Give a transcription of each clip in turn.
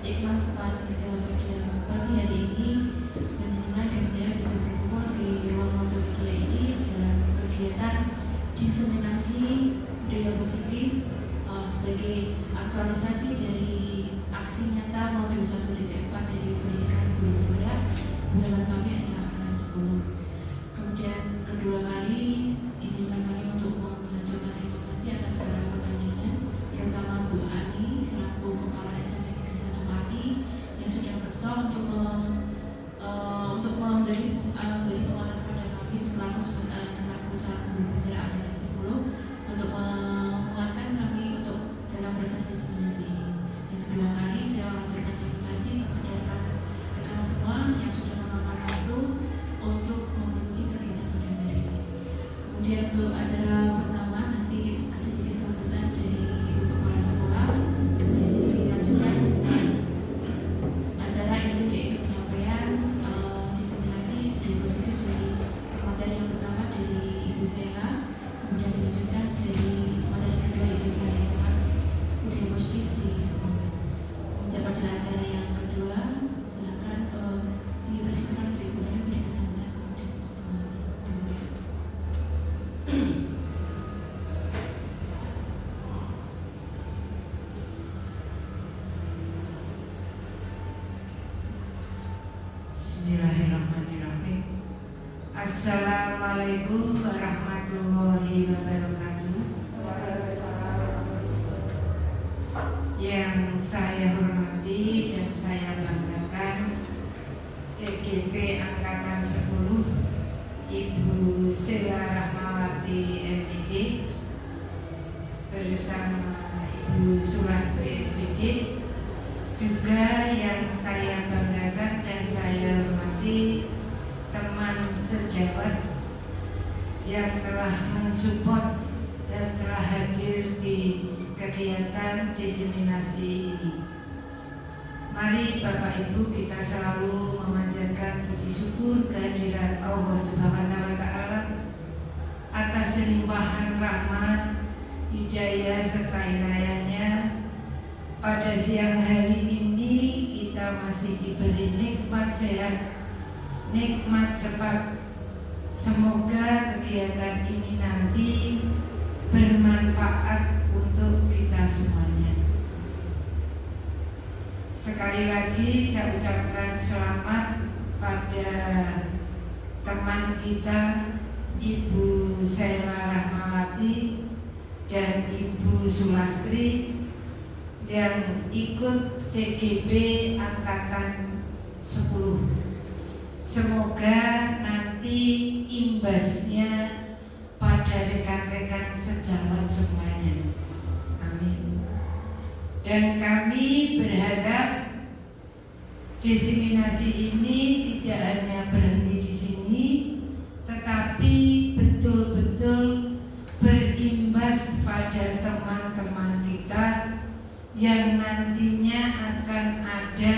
Ikhlas sekali setiap pagi hari ini menyenangkan dan saya bisa berkumpul di ruang multimedia ini dalam kegiatan diseminasi budaya positif sebagai aktualisasi dari aksi nyata modul 1.4 dari pendidikan guru penggerak teman kami adalah angkatan 10. Kemudian kedua kali izinkan kami untuk mengaturkan terima kasih atas segala pertanyaan, terutama Bu Ani selaku Kepala SMP Negeri 1 Pati yang sudah berusaha untuk memberi penguatan kepada kami selaku calon guru penggerak angkatan 10 untuk menguatkan kami untuk dalam proses diseminasi ini. Yang kedua kali saya mengaturkan terima kasih kepada rekan semua yang sudah meluangkan waktu untuk mengikuti kegiatan budaya ini. Kemudian untuk acara pertama nanti sedikit sambutan dari Ibu Kepala Sekolah, kemudian dilanjutkan acara ini yaitu penyampaian diseminasi budaya positif dari materi yang pertama dari Ibu Sela, kemudian dilanjutkan dari materi kedua Ibu saya tentang budaya positif di sekolah. Mencapai pada acara yang kedua, silakan dipersilakan untuk Ibu Ani memberikan sambutan kepada semuanya. Bismillahirrahmanirrahim. Assalamualaikum warahmatullahi wabarakatuh. Yang saya hormati dan saya banggakan CGP Angkatan 10 Ibu Sela Rahmawati MPD bersama Ibu Sulastri SPD, juga yang saya banggakan dan saya hormati teman sejawat yang telah mensupport dan telah hadir di kegiatan diseminasi ini. Mari Bapak Ibu kita selalu memanjatkan puji syukur kehadirat Allah Subhanahu wa Ta'ala atas limpahan rahmat, hidayah serta inayahnya. Pada siang hari ini kita masih diberi nikmat sehat, nikmat cepat. Semoga kegiatan ini nanti bermanfaat untuk kita semuanya. Sekali lagi saya ucapkan selamat pada teman kita Ibu Sela Rahmawati dan Ibu Sulastri yang ikut CGP Angkatan 10. Semoga nanti imbasnya pada rekan-rekan sejawat semuanya. Amin. Dan kami berharap diseminasi ini tidak hanya berhenti di sini, tetapi betul-betul berimbas pada teman-teman kita yang nantinya akan ada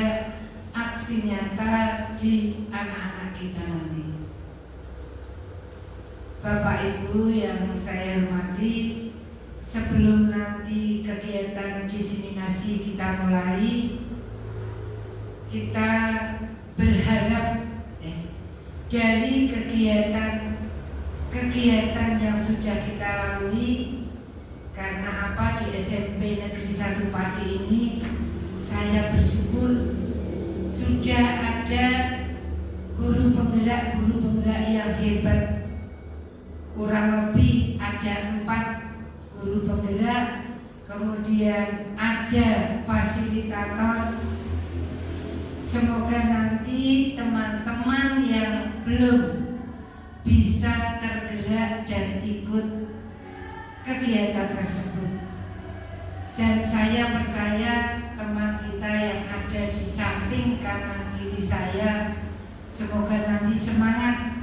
aksi nyata di anak-anak kita nanti. Bapak Ibu yang saya hormati, sebelum nanti kegiatan diseminasi kita mulai, kita berharap dari kegiatan yang sudah kita lalui, karena apa, di SMP Negeri 1 Pati ini saya bersyukur sudah ada guru penggerak yang hebat. Kurang lebih ada 4 guru penggerak, kemudian ada fasilitator. Semoga nanti teman-teman yang belum bisa tergerak dan ikut kegiatan tersebut. Dan saya percaya teman kita yang ada di samping kanan kiri saya, semoga nanti semangat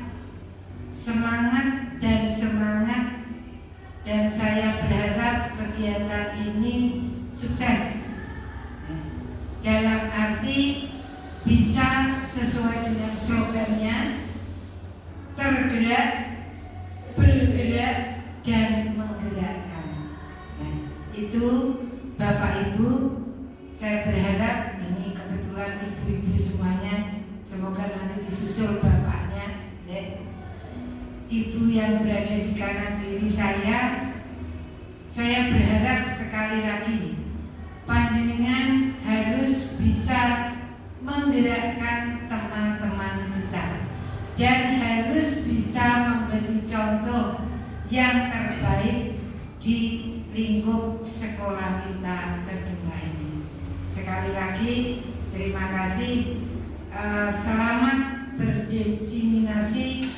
dan saya berharap kegiatan ini sukses. Dalam arti bisa sesuai dengan slogannya, tergerak, bergerak, dan menggerakkan. Nah, itu Bapak Ibu, saya berharap ini disusul bapaknya, ibu yang berada di kanan kiri saya berharap sekali lagi panjenengan harus bisa menggerakkan teman-teman kita dan harus bisa memberi contoh yang terbaik di lingkup sekolah kita tercinta ini. Sekali lagi terima kasih, selamat berdiseminasi,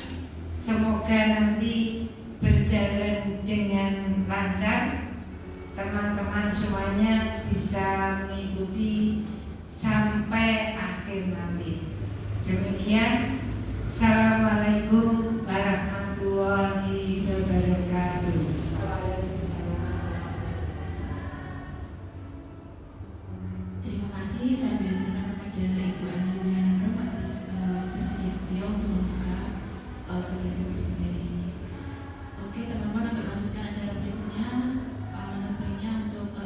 semoga nanti berjalan dengan lancar, teman-teman semuanya bisa mengikuti sampai akhir nanti. Demikian, Assalamualaikum warahmatullahi wabarakatuh. Terima kasih kami ucapkan kepada Ibu Ani Yuliana atas bersedia beliau untuk membuka kegiatan berikutnya ini. Oke teman-teman, untuk melanjutkan acara berikutnya, tentunya untuk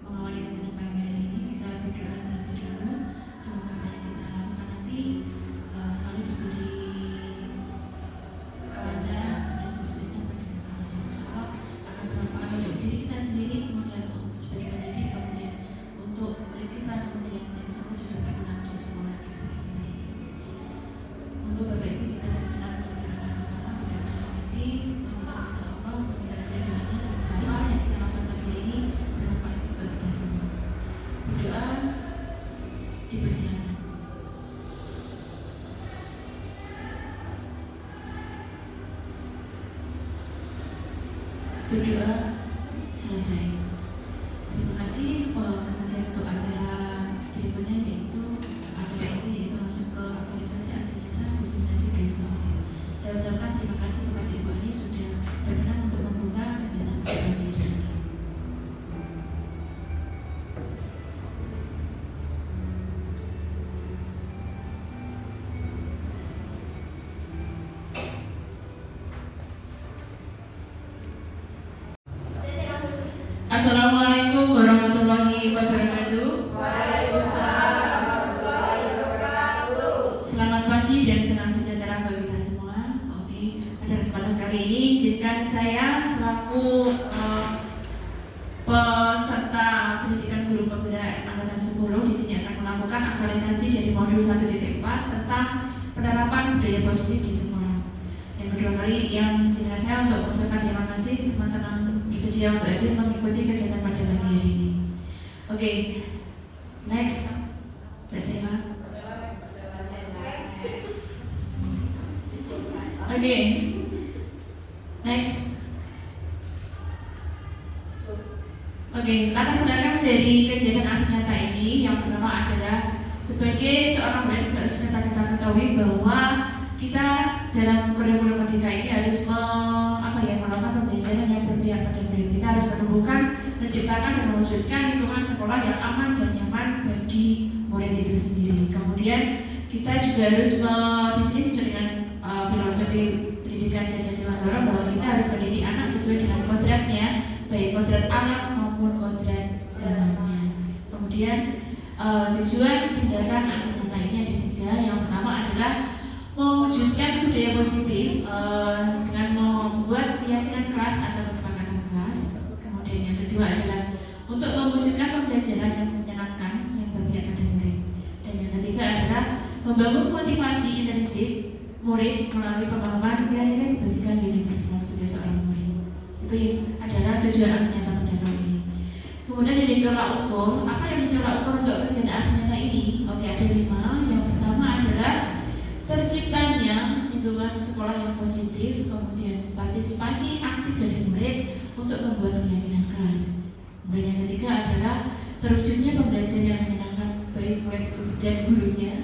mengawali kegiatan pagi hari ini kita berdoa terlebih dahulu. Semoga apa yang kita lakukan nanti selalu diberi kelancaran dan kesuksesan pada kalian yang insyaallah akan bermanfaat untuk diri kita sendiri, kemudian untuk sebagai pendidik, kemudian untuk murid kita, kemudian semua juga berguna untuk sekolah kita tercinta ini. Untuk Bapak Ibu kita sejenak untuk berdoa hati, meminta kepada Allah untuk kita berdoanya semoga apa yang kita lakukan pagi ini bermanfaat untuk kita semua. Berdoa dipersilakan. Berdoa selesai. Terima kasih. Kemudian untuk acara berikutnya yaitu masuk ke aktualisasi aksi nyata diseminasi budaya positif. Saya ucapkan terima kasih kepada Ibu Ani sudah berkenan untuk membuka kegiatan pagi hari ini. Assalamualaikum warahmatullahi wabarakatuh. Waalaikumsalam warahmatullahi wabarakatuh. Selamat pagi dan salam sejahtera bagi kita semua. Oke, pada kesempatan kali ini izinkan saya selaku peserta pendidikan guru pembina angkatan 10 di sini akan melakukan aktualisasi dari modul 1.4 tentang penerapan budaya positif di sekolah. Yang kedua kali yang izinkan saya untuk mengucapkan terima kasih teman-teman bersedia untuk hadir mengikuti kegiatan pada pagi hari ini. Oke, next, Mbak Seva. Oke, next. Oke, latar belakang dari kegiatan aksi nyata ini yang pertama adalah sebagai seorang murid harus kita ketahui bahwa kita dalam kurikulum merdeka ini harus melakukan pembelajaran yang berpihak pada murid. Kita harus menumbuhkan, menciptakan dan mewujudkan lingkungan sekolah yang aman dan nyaman bagi murid itu sendiri. Kemudian kita juga harus di sini sesuai dengan filosofi pendidikan Gajah Dewantara bahwa kita harus mendidik anak sesuai dengan kodratnya, baik kodrat alam maupun kodrat zamannya. Kemudian tujuan tindakan aksi nyata ini ada 3. Yang pertama adalah mewujudkan budaya positif dengan membuat keyakinan kelas atau kesepakatan kelas. Kemudian yang kedua adalah untuk mewujudkan pembelajaran yang menyenangkan yang berpihak pada murid. Dan yang ketiga adalah membangun motivasi intensif murid melalui pemahaman nilai-nilai kebajikan universal sebagai seorang murid. Itu adalah tujuan aksi nyata pada tahun ini. Kemudian yang ditolak ukur, apa yang ditolak ukur untuk kegiatan aksi nyata ini? Oke, ada 5. Yang pertama adalah terciptanya lingkungan sekolah yang positif, kemudian partisipasi aktif dari murid untuk membuat keyakinan kelas. Kemudian yang ketiga adalah terwujudnya pembelajaran yang menyenangkan baik murid dan gurunya.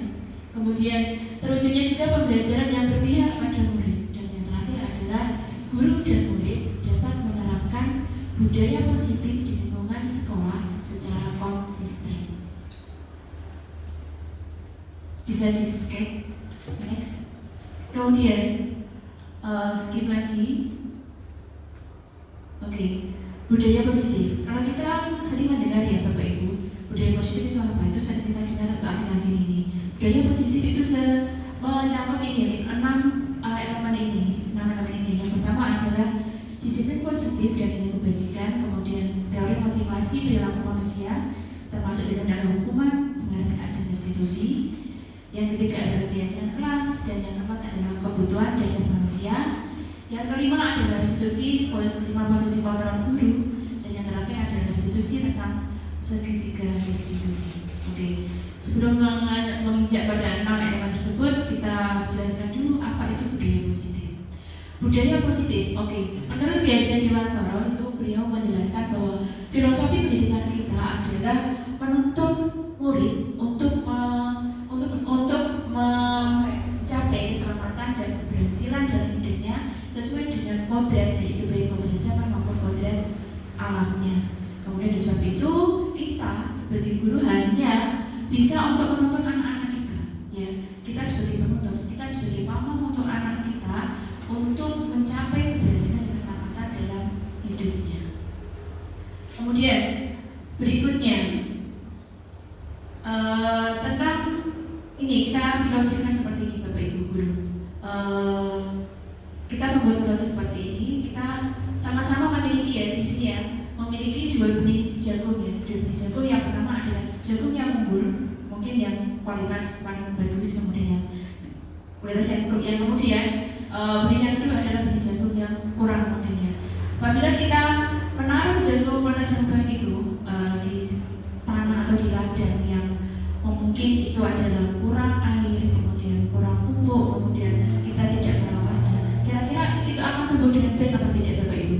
Kemudian terwujudnya juga pembelajaran yang berpihak pada murid. Dan yang terakhir adalah guru dan murid dapat menerapkan budaya positif di lingkungan sekolah secara konsisten. Bisa di-skip. Next. Kemudian skip lagi. Oke, budaya positif. Kalau kita sering mendengar ya Bapak Ibu, budaya positif itu apa? Itu sering kita dengar untuk akhir-akhir ini. Budaya positif itu yang positif dan ini kebajikan, kemudian teori motivasi perilaku manusia, termasuk dengan dalam hukuman, penghargaan dan restitusi. Yang ketiga adalah keyakinan kelas, dan yang keempat adalah kebutuhan dasar manusia. Yang kelima adalah restitusi, 5 posisi kontrol guru, dan yang terakhir adalah restitusi tentang segitiga restitusi. Oke, sebelum menginjak pada 6 elemen tersebut, kita jelaskan dulu apa itu budaya positif. Budaya positif, oke. Menurut Gajah Dewantara itu beliau menjelaskan bahwa filosofi pendidikan kita adalah menuntun murid untuk mencapai keselamatan dan keberhasilan dalam hidupnya sesuai dengan kodrat, yaitu baik kodrat zaman maupun kodrat alamnya. Kemudian di sebab itu kita sebagai guru hanya bisa untuk menuntun anak-anak kita, ya. Kita sebagai penuntun, kita sebagai pamong untuk anak kita untuk mencapai keberhasilan dan keselamatan dalam hidupnya. Kemudian berikutnya tentang ini kita filosofkan seperti ini Bapak Ibu guru. Kita membuat filosofi seperti ini, kita sama-sama memiliki ya di sini ya, memiliki 2 benih jagung ya. 2 benih jagung, yang pertama adalah jagung yang unggul, mungkin yang kualitas paling bagus, kemudian yang kualitas yang kemudian benih yang kedua adalah benih jagung yang kurang mudanya. Apabila kita menaruh jagung kualitas yang baik itu di tanah atau di ladang yang mungkin itu adalah kurang air, kemudian kurang pupuk, kemudian kita tidak merawatnya, kira-kira itu akan tumbuh dengan baik atau tidak Bapak Ibu?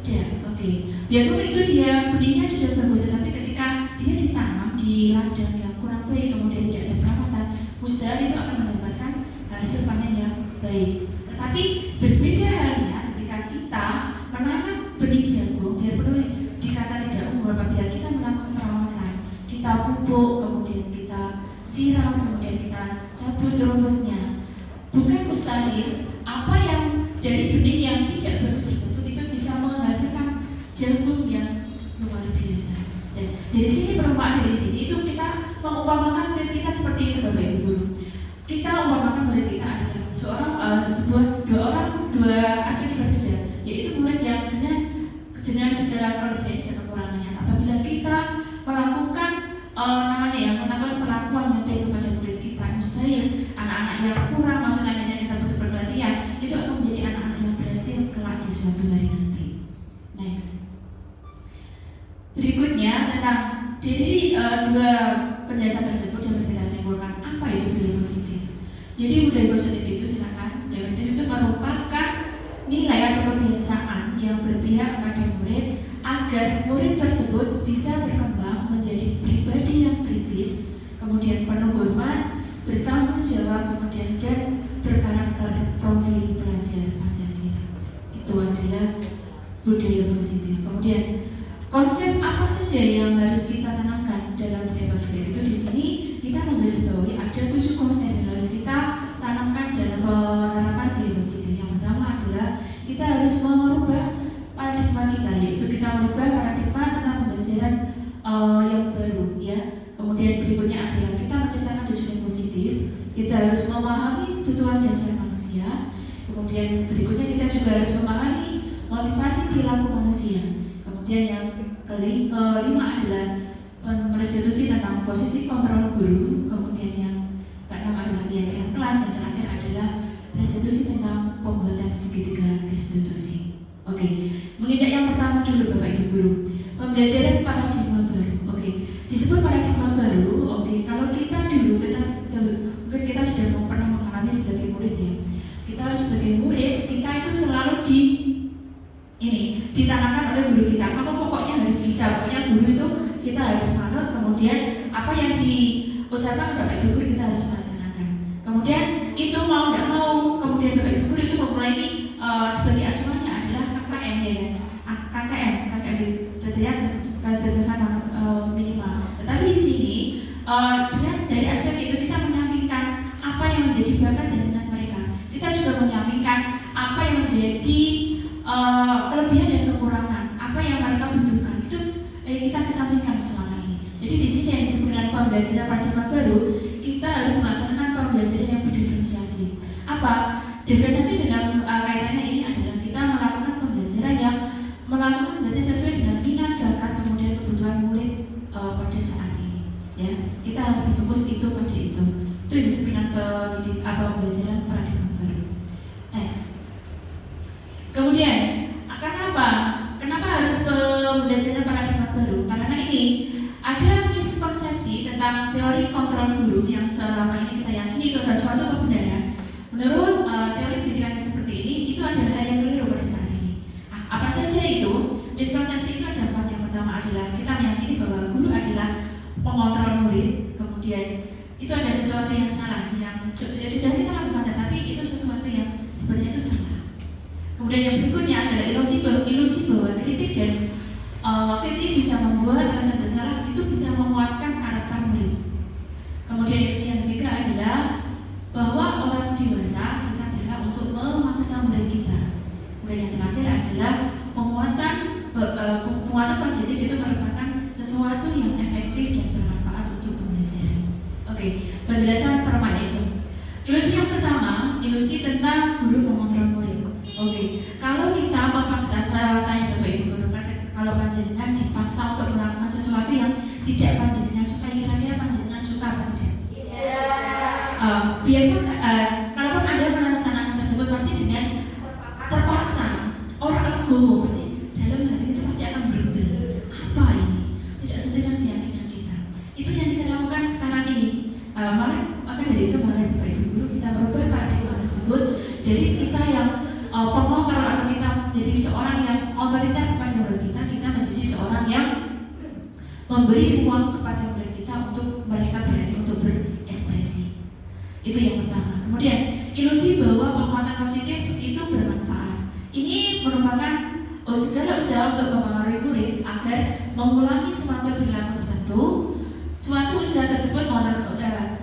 Tidak, oke. Biarpun itu dia benihnya sudah bagus, tapi ketika dia ditanam di ladang yang kurang baik, kemudian tidak ada perawatan, mustahil itu akan mendapatkan hasil panen yang baik. Tetapi berbeda halnya ketika kita menanam benih jagung, biarpun dikata tidak unggul, apabila kita melakukan perawatan, kita pupuk, kemudian kita siram, kemudian kita cabut rumputnya, bukan mustahil apa yang dari benih yang tidak bagus tersebut itu bisa menghasilkan jagung yang luar biasa. Dan dari sini perumpamaan dari sini itu kita mengumpamakan murid kita seperti itu Bapak Ibu guru. Kita umpamakan murid kita adalah dua aspek yang berbeda, yaitu murid yang dengan segala kelebihan dan kekurangannya. Apabila kita melakukan melakukan perlakuan yang baik kepada murid kita, mustahil anak-anak yang kurang, maksudnya yang kita butuh perhatian, itu akan menjadi anak-anak yang berhasil kelak di suatu hari nanti. Next. Berikutnya tentang dari 2 penjelasan tersebut yang kita simpulkan apa itu budaya positif. Jadi budaya positif itu silakan, budaya positif itu merupakan nilai atau kebiasaan yang berpihak pada murid agar murid tersebut bisa berkembang menjadi pribadi yang kritis, kemudian penuh hormat, bertanggung jawab, kemudian dan berkarakter profil pelajar Pancasila. Itu adalah budaya positif. Kemudian konsep apa saja yang harus kita tanamkan dalam budaya positif itu di sini kita menggarisbawahi ada 7 konsep yang harus kita tanamkan dalam penerapan budaya positif. Yang pertama adalah kita harus merubah paradigma kita, yaitu kita merubah paradigma tentang pembelajaran yang baru ya. Kemudian berikutnya adalah kita menciptakan tujuan positif. Kita harus memahami kebutuhan dasar manusia. Kemudian berikutnya kita juga harus memahami motivasi perilaku manusia. Kemudian yang kelima adalah restitusi tentang posisi kontrol guru. Kemudian yang keenam adalah keyakinan kelas. Yang terakhir adalah restitusi tentang pembuatan segitiga restitusi. Oke, menginjak yang pertama dulu Bapak Ibu guru, pembelajaran paradigma baru. Oke, disebut paradigma baru. Oke, kalau kita dulu mungkin kita sudah pernah mengalami sebagai murid ya. Kita sebagai murid kita itu selalu ditanamkan oleh guru kita. Kamu pokoknya harus bisa, pokoknya guru itu kita harus manut. Kemudian apa yang diucapkan Bapak Ibu guru kita harus melaksanakan. Kemudian itu mau tidak mau, kemudian Bapak Ibu guru itu memulai sebagai acuannya adalah KKM ya, KKM di berdasarkan minimal. Tetapi di sini dengan dari aspek itu kita menyampingkan apa yang menjadi bakat dan minat mereka. Kita juga menyampingkan apa yang menjadi kelebihan dan kekurangan, apa yang mereka butuhkan. Itu kita kesampingkan selama ini. Jadi di sini yang disebut dengan pembelajaran paradigma baru, kita harus melaksanakan pembelajaran yang berdifferensiasi. Apa? Diferensiasi dalam kaitannya ini adalah kita melakukan pembelajaran tentang teori kontrol guru yang selama ini kita yakini itu adalah suatu kebenaran. Menurut teori pendidikan seperti ini, itu adalah hal yang keliru pada saat ini. Apa saja itu? Miskonsepsi itu ada 4. Yang pertama adalah kita meyakini bahwa guru adalah pengontrol murid. Kemudian itu ada sesuatu yang salah yang sudah kita lakukan, tetapi itu sesuatu yang sebenarnya itu salah. Kemudian yang berikutnya adalah ilusi bahwa kritik dan kritik bisa membuat rasa bersalah, itu bisa menguatkan karakter murid. Kemudian ilusi yang ketiga adalah bahwa orang dewasa kita berhak untuk memaksa murid kita. Kemudian yang terakhir adalah penguatan positif itu merupakan sesuatu yang efektif dan bermanfaat untuk pembelajaran. Oke, penjelasan pertama itu. Ilusi yang pertama, ilusi tentang guru mengontrol murid. Oke, kalau kita memaksa, saya tanya Bapak Ibu guru, kalau panjenengan dipaksa untuk melakukan sesuatu yang tidak panjenengan suka, kira-kira panjenengan suka atau tidak? Biarpun kalaupun Anda melaksanakan tersebut pasti dengan terpaksa, orang legowo pasti dalam hati itu pasti akan berubah. Apa ini? Tidak sesuai dengan keyakinan kita. Itu yang kita lakukan sekarang ini. Maka dari itu malah Bapak Ibu guru kita merubah paradigma tersebut dari kita yang pengontrol atau kita menjadi seorang yang otoriter kepada murid kita menjadi seorang yang memberi ruang kepada murid kita untuk mereka berani untuk berekspresi. Itu yang pertama. Kemudian ilusi bahwa penguatan positif itu bermanfaat. Ini merupakan segala usaha untuk mempengaruhi murid agar mengulangi suatu perilaku tertentu. Suatu usaha tersebut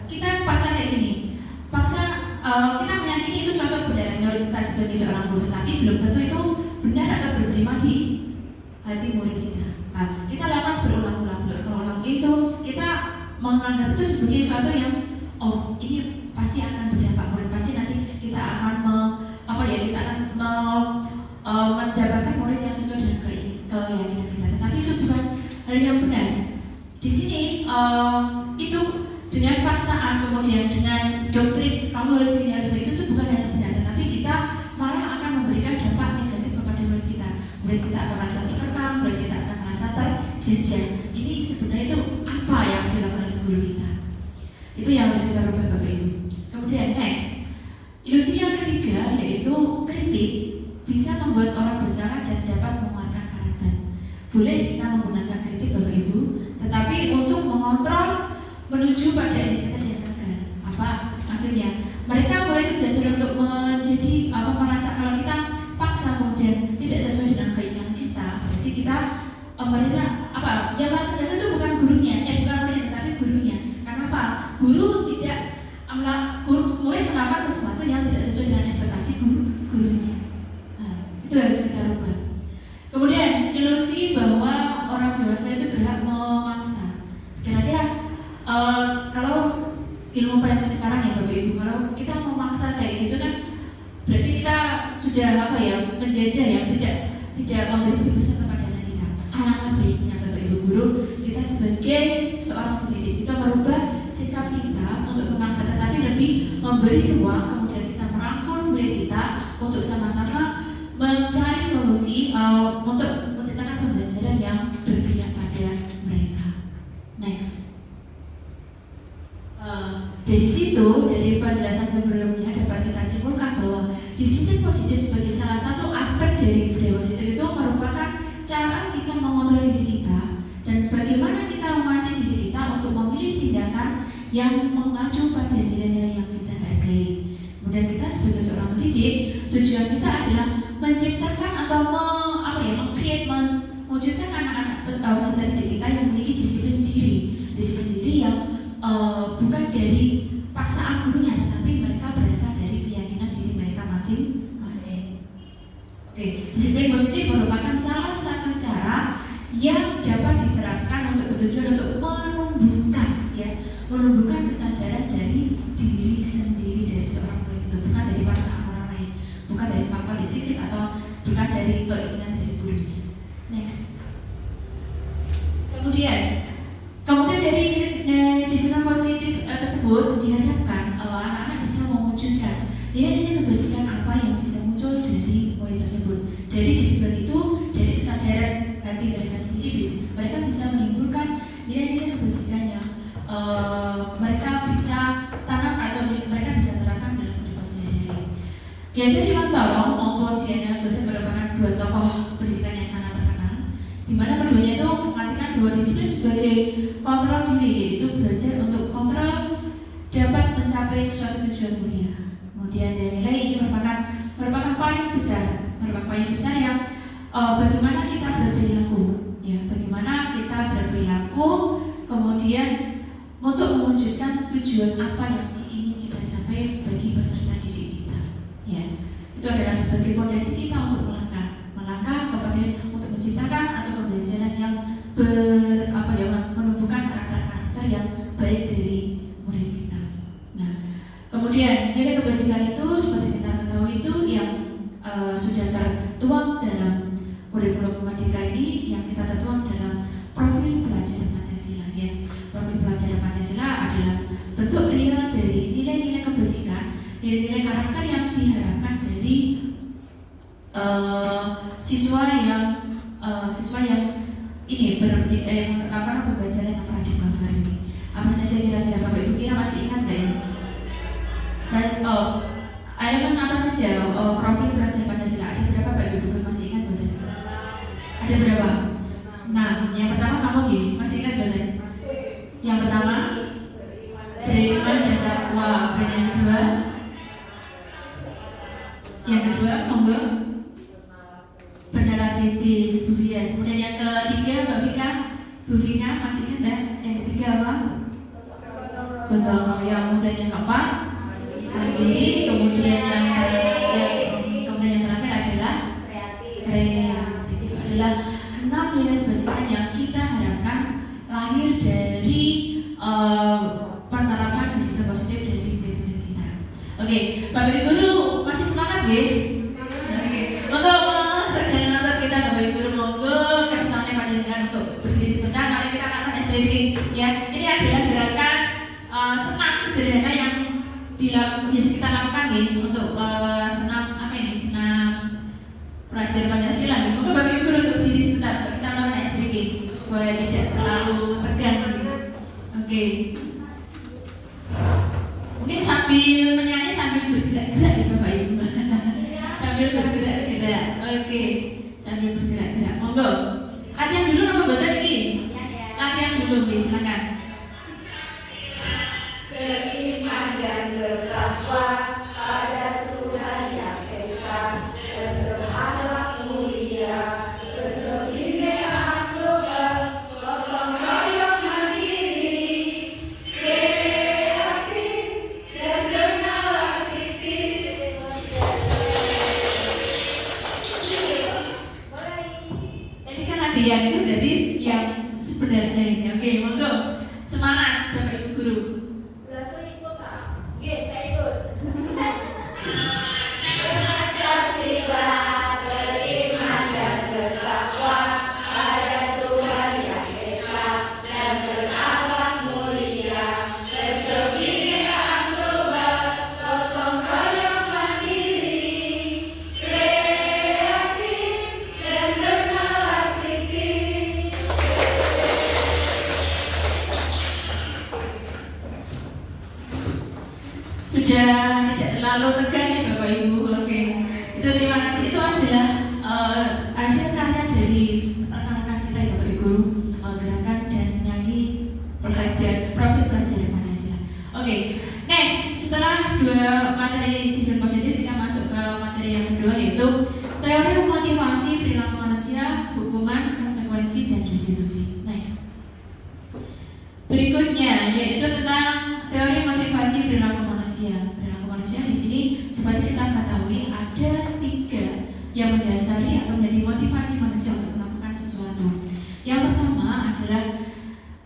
kita paksa kayak gini, kita meyakini itu suatu kebenaran menurut kita sebagai seorang guru, tetapi belum tentu itu benar atau diterima di hati murid kita. Kita lakukan berulang-ulang itu, kita menganggap itu sebagai sesuatu yang ini pasti akan berdampak murid, pasti nanti kita akan mendapatkan murid yang sesuai dengan keyakinan kita. Tetapi itu bukan hal yang benar. Di sini itu dengan paksaan, kemudian dengan doktrin kamu harus ini itu bukan hal yang benar, tetapi kita malah akan memberikan dampak negatif kepada murid kita. Murid kita akan merasa terkekang, murid kita akan merasa terjejak. Ini sebenarnya itu apa yang dilakukan oleh guru kita? Itu yang harus kita rubah Bapak Ibu. Kemudian next, ilusi yang ketiga yaitu kritik bisa membuat orang bersalah dan dapat menguatkan karakter. Boleh kita menggunakan kritik Bapak Ibu, tetapi untuk mengontrol menuju pada identitas yang gagal. Apa maksudnya? Mereka mulai itu belajar untuk menjadi merasa kalau kita paksa kemudian tidak sesuai dengan keinginan kita, berarti kita merasa yang merasa gagal itu bukan gurunya, bukan murid tetapi gurunya. Karena apa? Guru tidak mulai melakukan sesuatu yang tidak sesuai dengan ekspektasi gurunya. Itu harus kita rubah. Kemudian ilusi bahwa orang dewasa itu berhak memaksa. Kira-kira kalau ilmu parenting sekarang ya Bapak Ibu, kalau kita memaksa kayak gitu kan berarti kita sudah menjajah ya, tidak memberi kebebasan kepada anak kita. Alangkah baiknya Bapak Ibu guru, kita sebagai seorang pendidik kita merubah sikap kita untuk memaksa, tetapi lebih memberi ruang, kemudian kita merangkul murid kita untuk sama-sama mencari solusi untuk menciptakan pembelajaran yang berpihak pada mereka. Next. Dari situ, dari penjelasan sebelumnya dapat kita simpulkan bahwa disiplin positif sebagai salah satu aspek dari budaya positif itu merupakan cara kita mengontrol diri kita dan bagaimana kita menguasai diri kita untuk memilih tindakan yang mengacu pada nilai-nilai yang kita hargai. Kemudian kita sebagai seorang pendidik, tujuan kita adalah menciptakan atau mewujudkan anak-anak peserta didik kita yang memiliki disiplin diri yang bukan dari paksaan gurunya, tetapi mereka berasal dari keyakinan diri mereka masing-masing. Oke, disiplin positif merupakan salah satu cara yang dapat diterapkan untuk bertujuan untuk menumbuhkan kesadaran dari diri sendiri dari seorang murid itu, bukan dari paksaan orang lain, bukan dari faktor intrinsik atau bukan dari keinginan dari gurunya. Next. Kemudian dari disiplin positif tersebut diharapkan anak-anak bisa mewujudkan nilai-nilai kebajikan apa yang bisa muncul dari murid tersebut. Dari disiplin itu, dari kesadaran hati mereka sendiri, mereka bisa menimbulkan nilai-nilai kebajikan yang yaitu di Mantoro maupun Diana Gosen merupakan dua tokoh pendidikan yang sangat terkenal, di mana keduanya itu mengartikan dua disiplin sebagai kontrol diri, yaitu belajar untuk kontrol dapat mencapai suatu tujuan mulia. Kemudian nilai ini merupakan poin besar yang bagaimana kita berperilaku, ya, bagaimana kita berperilaku, kemudian untuk mewujudkan tujuan apa yang ingin kita capai bagi peserta didik kita, ya. Itu adalah sebagai fondasi kita untuk melangkah kemudian untuk menciptakan atau pembelajaran yang menumbuhkan karakter-karakter yang baik dari murid kita. Nah, kemudian nilai kebajikan itu seperti kita ketahui itu yang sudah tertuang dalam kurikulum Merdeka ini, yang kita tertuang dalam profil pelajar Pancasila, ya. Profil pelajar Pancasila adalah bentuk real dari nilai-nilai kebajikan, nilai-nilai karakter yang diharapkan dari siswa yang ini pembelajaran yang pernah digambar ini. Apa saja kira-kira Bapak Ibu kira masih ingat nggak ya? Elemen apa saja profil pelajar Pancasila? Ada berapa Bapak Ibu masih ingat betul? Ada berapa? Nah, yang pertama kamu gini, masih ingat betul? Yang pertama beriman dan takwa. Dan yang kedua monggo benar kritis, Bu Fia. Kemudian yang ketiga Bu Vina masih ingat ya? Yang ketiga apa? Betul. Yang kemudian yang keempat mandiri. Kemudian yang terakhir adalah kreatif. Itu adalah 6 nilai kebajikan yang kita harapkan lahir dari penerapan disiplin positif dari murid-murid kita. Oke, Bapak Ibu guru masih semangat ya? Untuk rekan-rekan kita Bapak Ibu guru monggo kersane panjenengan untuk berdiri sebentar. Mari kita akan SBT ya. Ini adalah gerakan senam sederhana yang bisa kita lakukan nih untuk senam pelajar Pancasila nih. Monggo Bapak Ibu guru untuk berdiri sebentar. Kita melakukan SBT supaya tidak terlalu tegang. Oke. Mungkin sambil menyanyi sambil bergerak-gerak ya Bapak Ibu. Sambil bergerak-gerak. Oke. Sambil bergerak-gerak. Monggo. Latihan dulu apa boten iki? Latihan dulu, silakan. Beriman dan bertakwa pada Tuhan yang Esa dan berakhlak mulia, berkebinekaan global, gotong royong mandiri, kreatif dan bernalar kritis. Jadi kan latihan itu berarti yang sebenarnya ini. Oke, monggo. Semangat Bapak Ibu guru. Langsung ikut Pak. Oke, saya ikut. Pancasila, beriman dan bertakwa pada Tuhan yang Esa dan berakhlak mulia, berkebinekaan global, gotong royong mandiri, kreatif dan bernalar kritis. Sudah tidak terlalu tegang ya Bapak Ibu. Oke. Itu terima kasih. Itu adalah hasil karya dari rekan-rekan kita ya Bapak Ibu. Gerakan dan nyanyi profil pelajar Pancasila. Oke. Next, setelah 2 materi disiplin positif, kita masuk ke materi yang kedua, yaitu teori motivasi perilaku manusia, hukuman, konsekuensi dan restitusi. Next. Berikutnya yaitu tentang teori motivasi perilaku manusia. Perilaku manusia di sini seperti kita ketahui ada 3 yang mendasari atau menjadi motivasi manusia untuk melakukan sesuatu. Yang pertama adalah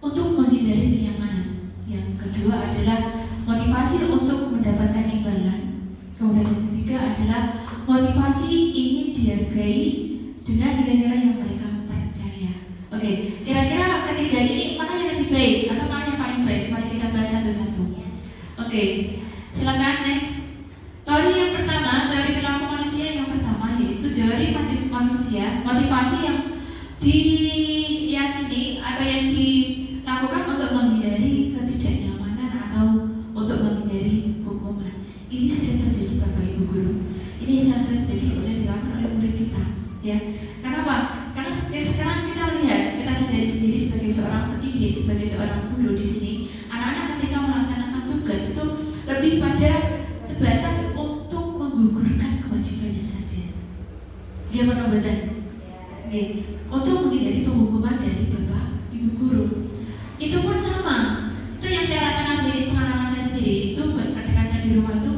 untuk menghindari kenyamanan. Yang kedua adalah motivasi untuk mendapatkan imbalan. Kemudian yang ketiga adalah motivasi ingin dihargai dengan nilai-nilai yang mereka percaya. Oke, kira-kira ketiga ini mana yang lebih baik atau mana yang paling baik? Mari kita bahas satu-satu. Oke, silakan next. Teori yang pertama, teori perilaku manusia yang pertama yaitu teori manusia, motivasi yang diyakini atau yang dilakukan untuk menghindari ketidaknyamanan atau untuk menghindari hukuman. Ini sering terjadi Bapak Ibu guru. Ini seorang guru di sini, anak-anak ketika melaksanakan tugas itu lebih pada sebatas untuk menggugurkan kewajibannya saja. Gimana betul? Untuk menghindari penghukuman dari bapak ibu guru. Itu pun sama. Itu yang saya rasakan dari pengalaman saya sendiri. Itu ketika saya di rumah itu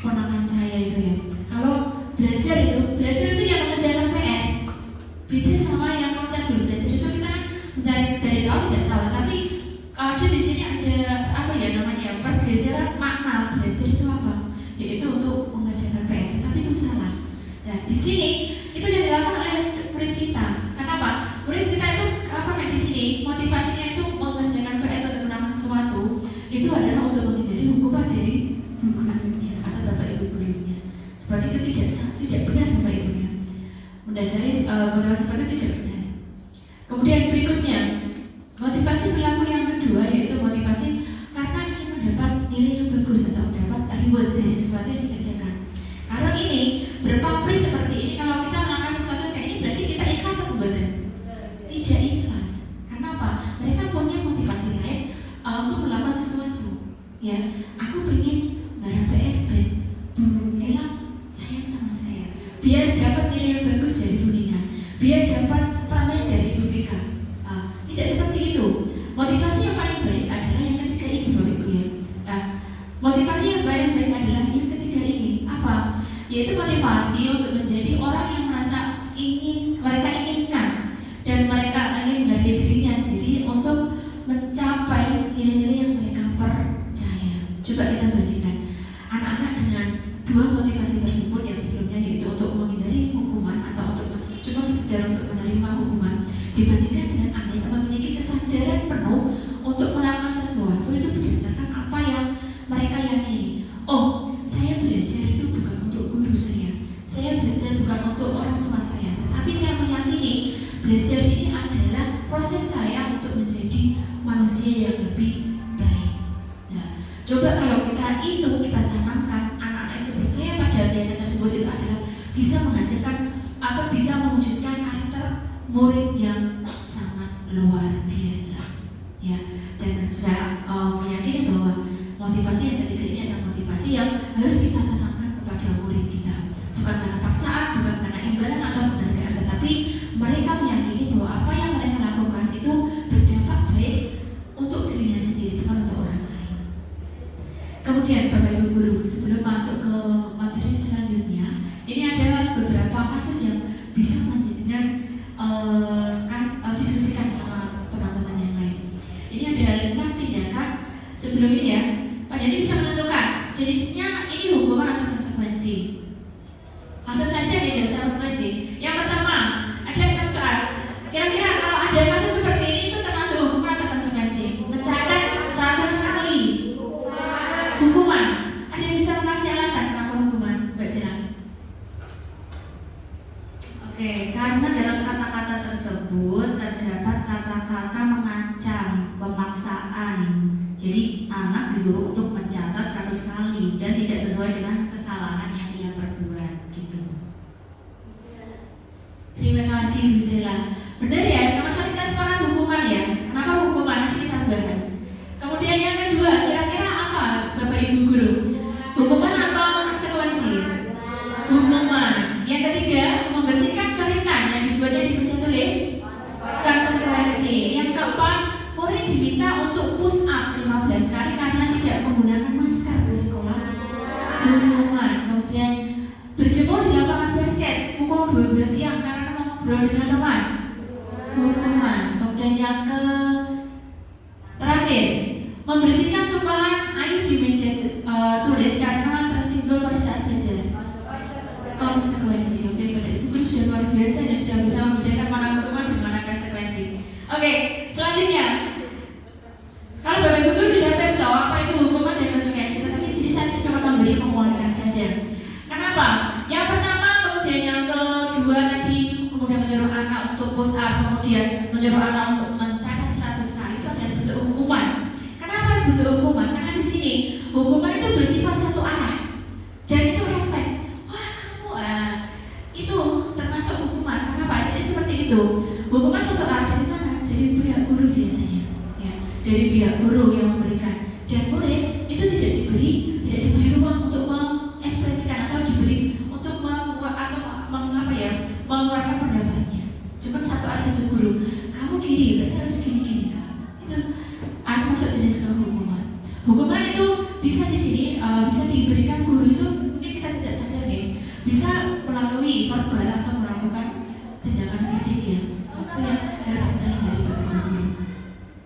ponakan saya itu ya. Kalau belajar itu yang mengerjakan PR. Beda sama yang kalau saya dulu belajar itu kita kan dari tahu tidak tahu. Tapi ada di sini ada apa ya namanya pergeseran makna belajar itu apa? Yaitu untuk mengerjakan PR. Tapi itu salah. Nah di sini itu yang dilakukan oleh murid kita. Kenapa? Murid kita itu apa di sini motivasinya itu mengerjakan PR untuk menangani sesuatu itu adalah untuk menghindari hukuman dari gurunya atau bapak ibu gurunya. Seperti itu tidak benar bapak ibunya. Mendasari motivasi seperti itu tidak benar. Kemudian berikutnya motivasi perilaku yang kedua yaitu motivasi karena ingin mendapat nilai yang bagus atau mendapat reward dari sesuatu yang dikerjakan. Karena ini berpamrih seperti ini kalau kita melakukan sesuatu kayak ini berarti kita ikhlas atau bukan? Tidak ikhlas. Karena apa? Mereka punya motivasi lain untuk melakukan sesuatu. Ya, aku pengen ngarap PR ben Bu Nela sayang sama saya. Biar dapat nilai yang bagus dari Bu Nina. Biar dapat perhatian dari Bu Vika. Tidak seperti itu. Motivasi yang paling baik adalah yang ketiga ini, Bapak Ibu ya. Motivasi yang paling baik adalah yang ketiga ini. Apa? Yaitu motivasi untuk menjadi orang yang merasa mereka inginkan dan mereka ingin menghargai dirinya sendiri untuk mencapai nilai-nilai yang mereka percaya. Coba kita bandingkan anak-anak dengan dua motivasi tersebut yang sebelumnya yaitu untuk menghindari hukuman atau untuk cuma sekedar untuk menerima hukuman dibandingkan dengan anak yang memiliki kesadaran penuh untuk melakukan sesuatu itu berdasarkan apa yang mereka yakini. Oh, saya belajar itu bukan untuk guru saya belajar bukan untuk orang tua saya, tetapi saya meyakini belajar ini adalah proses saya untuk menjadi manusia yang lebih baik. Nah, coba kalau kita tanamkan anak-anak itu percaya pada niatan tersebut itu adalah bisa menghasilkan atau bisa mewujudkan karakter murid yang sangat luar biasa. Ya, dan sudah meyakini bahwa motivasi yang ketiga ini adalah motivasi yang harus kita tanamkan kepada murid kita. Bukan karena paksaan, bukan karena imbalan atau penghargaan, tetapi mereka meyakini bahwa apa yang mereka lakukan itu berdampak baik untuk dirinya sendiri, bukan untuk orang lain. Kemudian Bapak Ibu Guru, sebelum masuk ke materi selanjutnya, ini ada beberapa kasus yang bisa menjadikan diskusikan sama teman-teman yang lain. Ini ada 6 tindakan sebelum ini ya. Pak Jadi bisa menentukan jenisnya ini hukuman atau konsekuensi. Langsung saja nih, saya menulis nih. Yang pertama, ada 6 soal. Kira-kira kalau ada kasus seperti ini itu termasuk hukuman atau konsekuensi? Mencatat 100 kali. Hukuman. Ada yang bisa mengasih alasan kenapa hukuman? Mbak Sila. Oke, karena dalam kata-kata tersebut terdapat kata-kata mengancam, pemaksaan. Jadi anak disuruh untuk mencatat 100 kali dan tidak sesuai dengan kesalahan yang ia perbuat gitu. Terima kasih Bu Sela. Benar ya, nomor 1 kita sepakat hukuman ya. Kenapa hukuman? Nanti kita bahas. Kemudian yang kedua, kira-kira apa Bapak Ibu Guru? Hukuman atau konsekuensi? Hukuman. Yang ketiga, membersihkan coretan yang dibuatnya di meja tulis. Konsekuensi. Yang keempat, murid diminta untuk push up 15 kali karena tidak menggunakan masker ke sekolah. Hukuman. Kemudian berjemur di lapangan basket pukul 12 siang karena ngobrol dengan teman. Hukuman. Kemudian yang terakhir, membersihkan tumpahan air di meja tulis karena tersinggul pada saat belajar. Konsekuensi. Oke, pada ibu sudah luar biasa dan sudah bisa membedakan mana hukuman dan mana konsekuensi. Oke, selanjutnya, kalau Bapak Ibu sudah perso apa itu hukuman dan konsekuensi, tetapi jadi saya cuma memberi pengulangan saja. Kenapa? Yang pertama, kemudian yang kedua tadi, kemudian menyuruh anak untuk push up, kemudian menyuruh anak untuk mencatat 100 kali itu adalah bentuk hukuman. Kenapa bentuk hukuman? Karena di sini hukuman itu bersifat satu arah dan itu efek. Wah, kamu itu termasuk hukuman. Kenapa? Jadi seperti itu. Hukuman satu arah dari mana? Dari pihak guru biasanya. Ya, dari pihak guru yang memberikan, dan murid itu tidak diberi ruang untuk mengekspresikan atau diberi untuk mengeluarkan pendapatnya. Cuma satu arah saja guru, kamu gini berarti harus gini. Itu aku masuk jenis kehukuman. Hukuman itu bisa di sini bisa diberikan guru itu mungkin kita tidak sadar ya, bisa melalui verbal atau melakukan tindakan fisik ya. Itu yang harus kita hindari Bapak Ibu.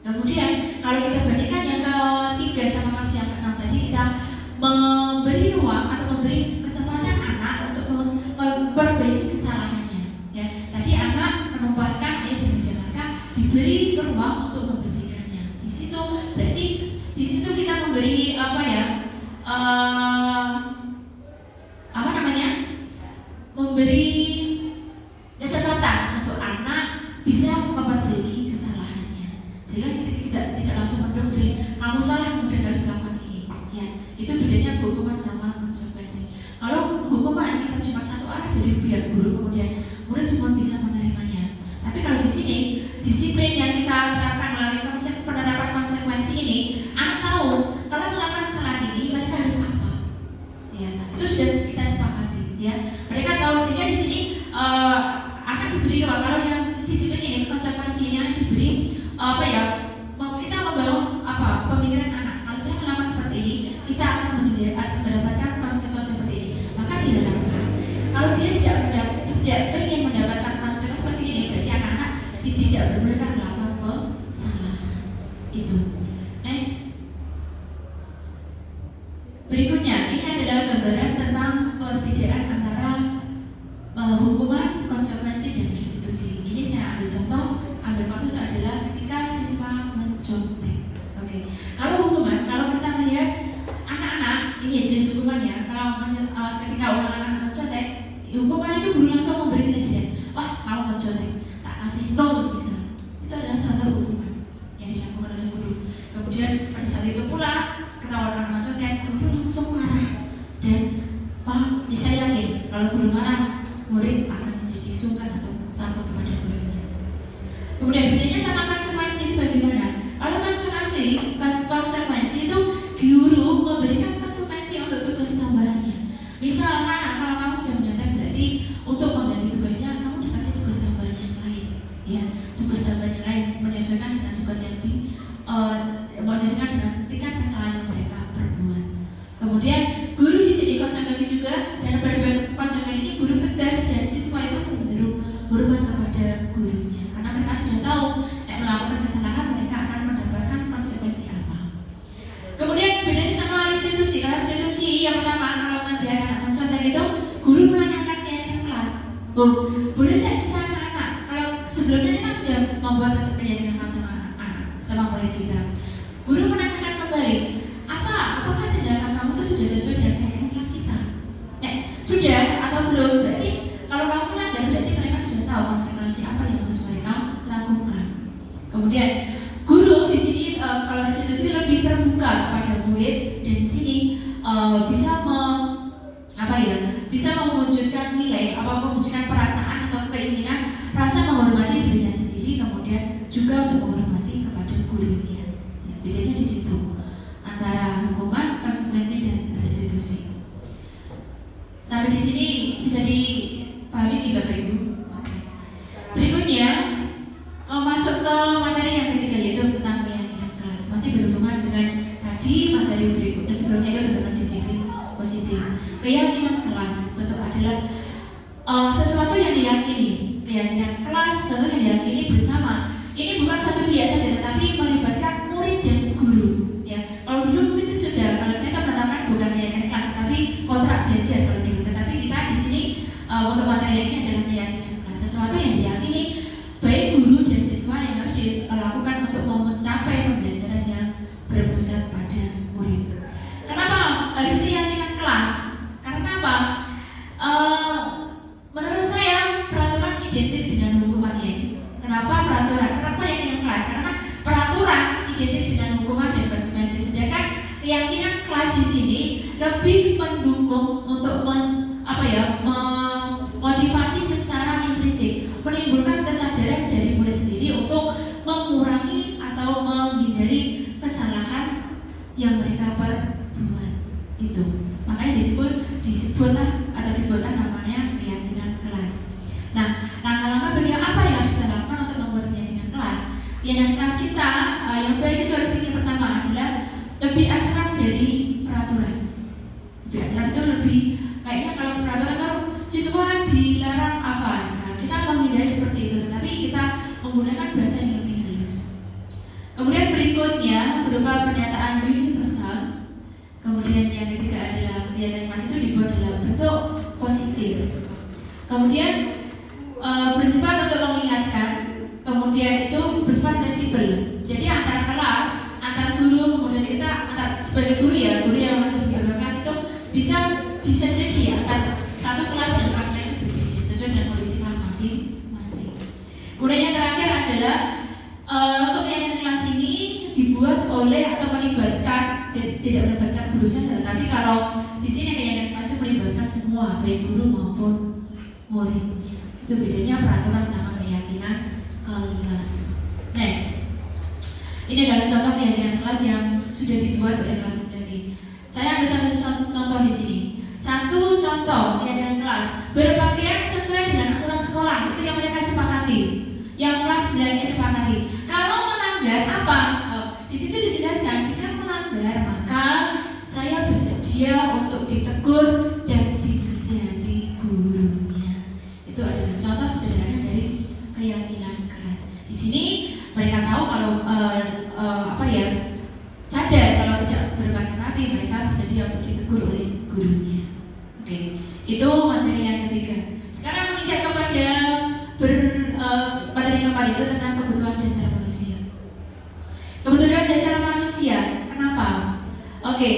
Kemudian kalau kita bandingkan yang ketiga sama kasus yang keenam tadi, kita memberi ruang atau memberi kesempatan anak untuk memperbaiki kesalahannya. Ya, tadi anak menumpahkan air di meja, maka diberi ruang untuk membersihkannya. Di situ berarti di situ kita memberi memberi kesempatan untuk anak bisa memperbaiki kesalahannya. Jadi kita tidak langsung mendoktrin, kamu salah kemudian harus melakukan ini. Ya, itu bedanya hukuman sama konsekuensi. Kalau hukuman kita cuma satu arah dari pihak guru, kemudian murid cuma bisa menerimanya. Tapi kalau di sini disiplin yang kita terapkan melalui konsep penerapan konsekuensi ini, anak tahu kalau melakukan kesalahan ini mereka harus apa. Ya, itu sudah kita sepakati. Ya, mereka tahu sehingga di sini akan diberi ruang. Kalau yang disiplin ini konsekuensi ini akan diberi kita membangun pemikiran anak. Kalau saya melakukan seperti ini, kita akan mendapatkan konsekuensi seperti ini. Maka diharapkan kalau dia tidak ingin mendapatkan konsekuensi seperti ini, berarti anak-anak tidak bermereka melakukan kesalahan itu. Next. Berikutnya, ini adalah gambaran tentang perbedaan antara hukuman, konsekuensi, dan restitusi. Ini saya ambil kasus adalah ketika siswa mencontek. Oke. Kalau hukuman, kalau kita melihat anak-anak, ini jenis hukumannya. Kalau ketika anak-anak mencontek, hukuman itu guru langsung memberi nilai. Wah, kamu mencontek, tak kasih 0 bisa. Itu adalah contoh hukuman yang dilakukan oleh guru. Kemudian pada saat itu pula ketahuan anak mencontek, guru langsung marah. Dan saya yakin kalau guru marah, murid akan menjadi sungkan atau takut kepada gurunya. Kemudian bedanya sama konsekuensi itu bagaimana? Kalau konsekuensi itu guru memberikan konsekuensi untuk tugas tambahannya. Misalnya kalau kamu sudah menyontek, berarti untuk mengganti tugasnya kamu dikasih tugas tambahan yang lain. Ya, tugas tambahan yang lain menyesuaikan dengan tugas yang menyesuaikan dengan tingkat kesalahan yang mereka perbuat. Kemudian guru di sini konsekuensi juga, dan pada konsekuensi ini guru tegas dan siswa itu cenderung hormat kepada gurunya karena mereka sudah tahu melakukan kesalahan mereka akan mendapatkan konsekuensi apa. Kemudian bedanya sama restitusi. Kalau restitusi yang pertama, kalau nanti anak mencontek itu guru menanyakan keyakinan kelas, boleh tidak kita anak-anak, kalau sebelumnya kita sudah membuat keyakinan kelas sama murid kita, guru menanyakan kembali, apakah tindakan kamu itu sudah sesuai dengan keyakinan kelas kita? Sudah atau belum? Berarti kalau kamu melanggar, berarti mereka sudah tahu konsekuensi apa yang harus mereka lakukan. Kemudian guru di sini kalau restitusi lebih terbuka kepada murid, dan di sini bisa mewujudkan nilai, mewujudkan perasaan atau keinginan rasa menghormati dirinya sendiri, kemudian juga untuk menghormati kepada gurunya. Ya, bedanya di situ antara hukuman, konsekuensi, dan restitusi. Sampai di sini bisa dipahami nih Bapak Ibu. Berikutnya masuk ke materi yang ketiga, yaitu tentang keyakinan kelas. Masih berhubungan dengan tadi materi berikutnya sebelumnya, itu tentang disiplin positif. Keyakinan kelas bentuk adalah sesuatu yang diyakini. Keyakinan kelas sesuatu yang diyakini bersama. Ini bukan satu biasa saja, tetapi melibatkan murid dan guru. Ya, kalau dulu mungkin itu sudah, kalau saya menerapkan bukan keyakinan kelas, tapi kontrak belajar kalau dulu. Tetapi kita di sini untuk materi ini adalah keyakinan kelas, sesuatu yang diyakini baik guru dan siswa yang harus dilakukan untuk mencapai pembelajaran yang berpusat pada murid. Kenapa harus keyakinan kelas? Karena apa? Menurut saya peraturan identik dengan hukuman ini. Kenapa peraturan? Kenapa keyakinan kelas? Karena peraturan identik dengan hukuman dan konsekuensi. Sedangkan keyakinan kelas di sini lebih mendukung untuk motivasi secara intrinsik, menimbulkan kesadaran dari murid sendiri untuk mengurangi atau menghindari kesalahan berupa pernyataan universal. Kemudian yang ketiga adalah kegiatan kelas itu dibuat dalam bentuk positif. Kemudian bersifat untuk mengingatkan. Kemudian itu bersifat fleksibel. Jadi antar kelas, antar guru, kemudian kita antar sebagai guru yang masih di kelas itu bisa jadi antar satu kelas dan kelas lain itu berbeda sesuai dengan kondisi kelas masing-masing. Kemudian yang terakhir adalah untuk kegiatan kelas ini dibuat oleh atau melibatkan, tidak melibatkan guru saja, tetapi kalau di sini kegiatan kelas itu melibatkan semua, baik guru maupun muridnya. Itu bedanya peraturan sama keyakinan kelas. Next, ini adalah contoh keyakinan kelas yang sudah dibuat oleh kelas sendiri. Saya ambil satu contoh di sini. Satu contoh keyakinan kelas, berpakaian sesuai dengan aturan sekolah, itu yang mereka sepakati, yang kelas 9 sepakati. Kalau melanggar apa? Di situ dijelaskan jika melanggar maka saya bersedia untuk ditegur dan dinasihati gurunya. Itu adalah contoh sederhana dari keyakinan kelas. Di sini mereka tahu kalau sadar kalau tidak berpakaian rapi mereka bersedia untuk ditegur oleh gurunya. Oke, itu materi yang ketiga. Sekarang menginjak kepada materi yang keempat itu tentang kebutuhan dasar manusia. Kebutuhan dasar manusia, kenapa? Oke,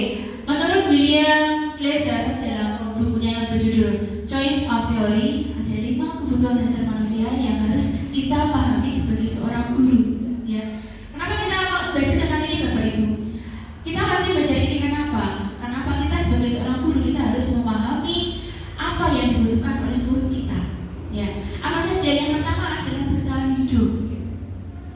menurut William Glasser dalam bukunya yang berjudul Choice of Theory, ada 5 kebutuhan dasar manusia yang harus kita pahami sebagai seorang guru. Ya, kenapa kita belajar tentang ini, Bapak Ibu? Kita masih belajar ini kenapa? Kenapa kita sebagai seorang guru kita harus memahami apa yang dibutuhkan oleh guru kita? Ya, apa saja? Yang pertama adalah bertahan hidup,